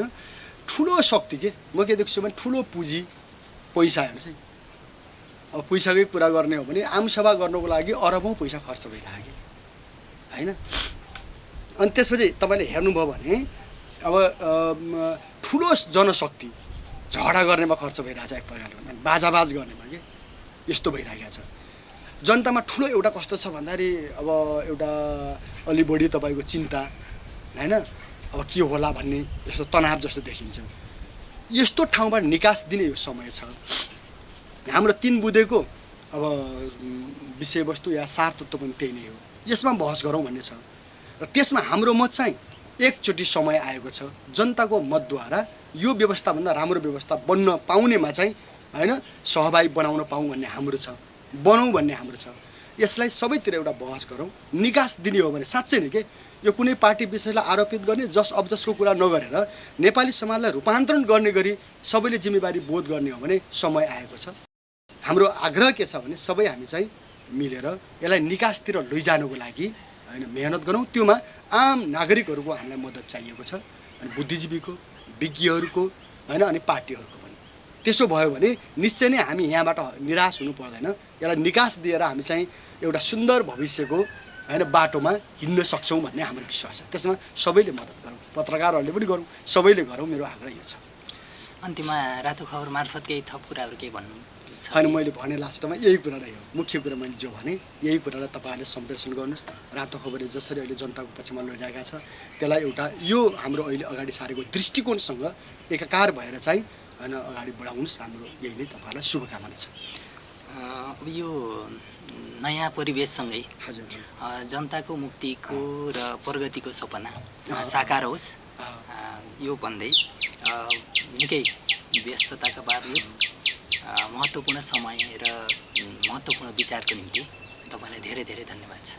ठुलो शक्ति के म के देख्छु भने ठुलो पुँजी पैसा हेर्नुहोस् है। अब पैसाकै कुरा गर्ने हो भने आमसभा गर्नको लागि अरबौँ पैसा खर्च भइरहेको होइन। अनि त्यसपछि तपाईँले हेर्नुभयो भने अब ठुलो जनशक्ति झगडा गर्नेमा खर्च भइरहेको छ, एक प्रकारले भन्दा बाजाबाज गर्नेमा के यस्तो भइरहेको छ। जनतामा ठुलो एउटा कस्तो छ भन्दाखेरि अब एउटा अलि बढी तपाईँको चिन्ता होइन, अब के होला भन्ने यस्तो तनाव जस्तो देखिन्छ। यस्तो ठाउँबाट निकास दिने यो समय छ। हाम्रो 3 बुँदेको अब विषयवस्तु या सार तत्त्व पनि त्यही नै हो, यसमा बहस गरौँ भन्ने छ। र त्यसमा हाम्रो मत चाहिँ एकचोटि समय आएको छ, जनताको मतद्वारा यो व्यवस्थाभन्दा राम्रो व्यवस्था बन्न पाउनेमा चाहिँ होइन सहभागी बनाउन पाऊँ भन्ने हाम्रो छ, बनाऊँ भन्ने हाम्रो छ। यसलाई सबैतिर एउटा बहस गरौँ। निकास दिने हो भने साँच्चै नै के यो कुनै पार्टी विशेषलाई आरोपित गर्ने जस अबजसको कुरा नगरेर नेपाली समाजलाई रूपान्तरण गर्ने गरी सबैले जिम्मेवारी बोध गर्ने हो भने समय आएको छ। हाम्रो आग्रह के छ भने सबै हामी चाहिँ मिलेर यसलाई निकासतिर लैजानुको लागि होइन मेहनत गरौँ। त्योमा आम नागरिकहरूको हामीलाई मद्दत चाहिएको छ, अनि बुद्धिजीवीको, विज्ञहरूको होइन, अनि पार्टीहरूको पनि। त्यसो भयो भने निश्चय नै हामी यहाँबाट निराश हुनु पर्दैन। यसलाई निकास दिएर हामी चाहिँ एउटा सुन्दर भविष्यको होइन बाटोमा हिँड्न सक्छौँ भन्ने हाम्रो विश्वास छ। त्यसमा सबैले मद्दत गरौँ, पत्रकारहरूले पनि गरौँ, सबैले गरौँ, मेरो आग्रह यो छ। अन्तिममा रातो खबर मार्फत केही थप कुराहरू केही भन्नु? होइन, मैले भने लास्टमा यही कुरा नै हो, मुख्य कुरा मैले जो भने यही कुरालाई तपाईँहरूले सम्प्रेषण गर्नुहोस्। रातो खबरले जसरी अहिले जनताको पक्षमा लडिरहेका छ त्यसलाई एउटा यो हाम्रो अहिले अगाडि सारेको दृष्टिकोणसँग एकाकार भएर चाहिँ होइन अगाडि बढाउनुहोस्, हाम्रो यही नै तपाईँलाई शुभकामना छ। अब यो नयाँ परिवेशसँगै हजुर जनताको मुक्तिको र प्रगतिको सपना साकार होस् यो भन्दै निकै व्यस्तताका बावजुद महत्त्वपूर्ण समय र महत्त्वपूर्ण विचारको निम्ति तपाईँलाई धेरै धेरै धन्यवाद छ।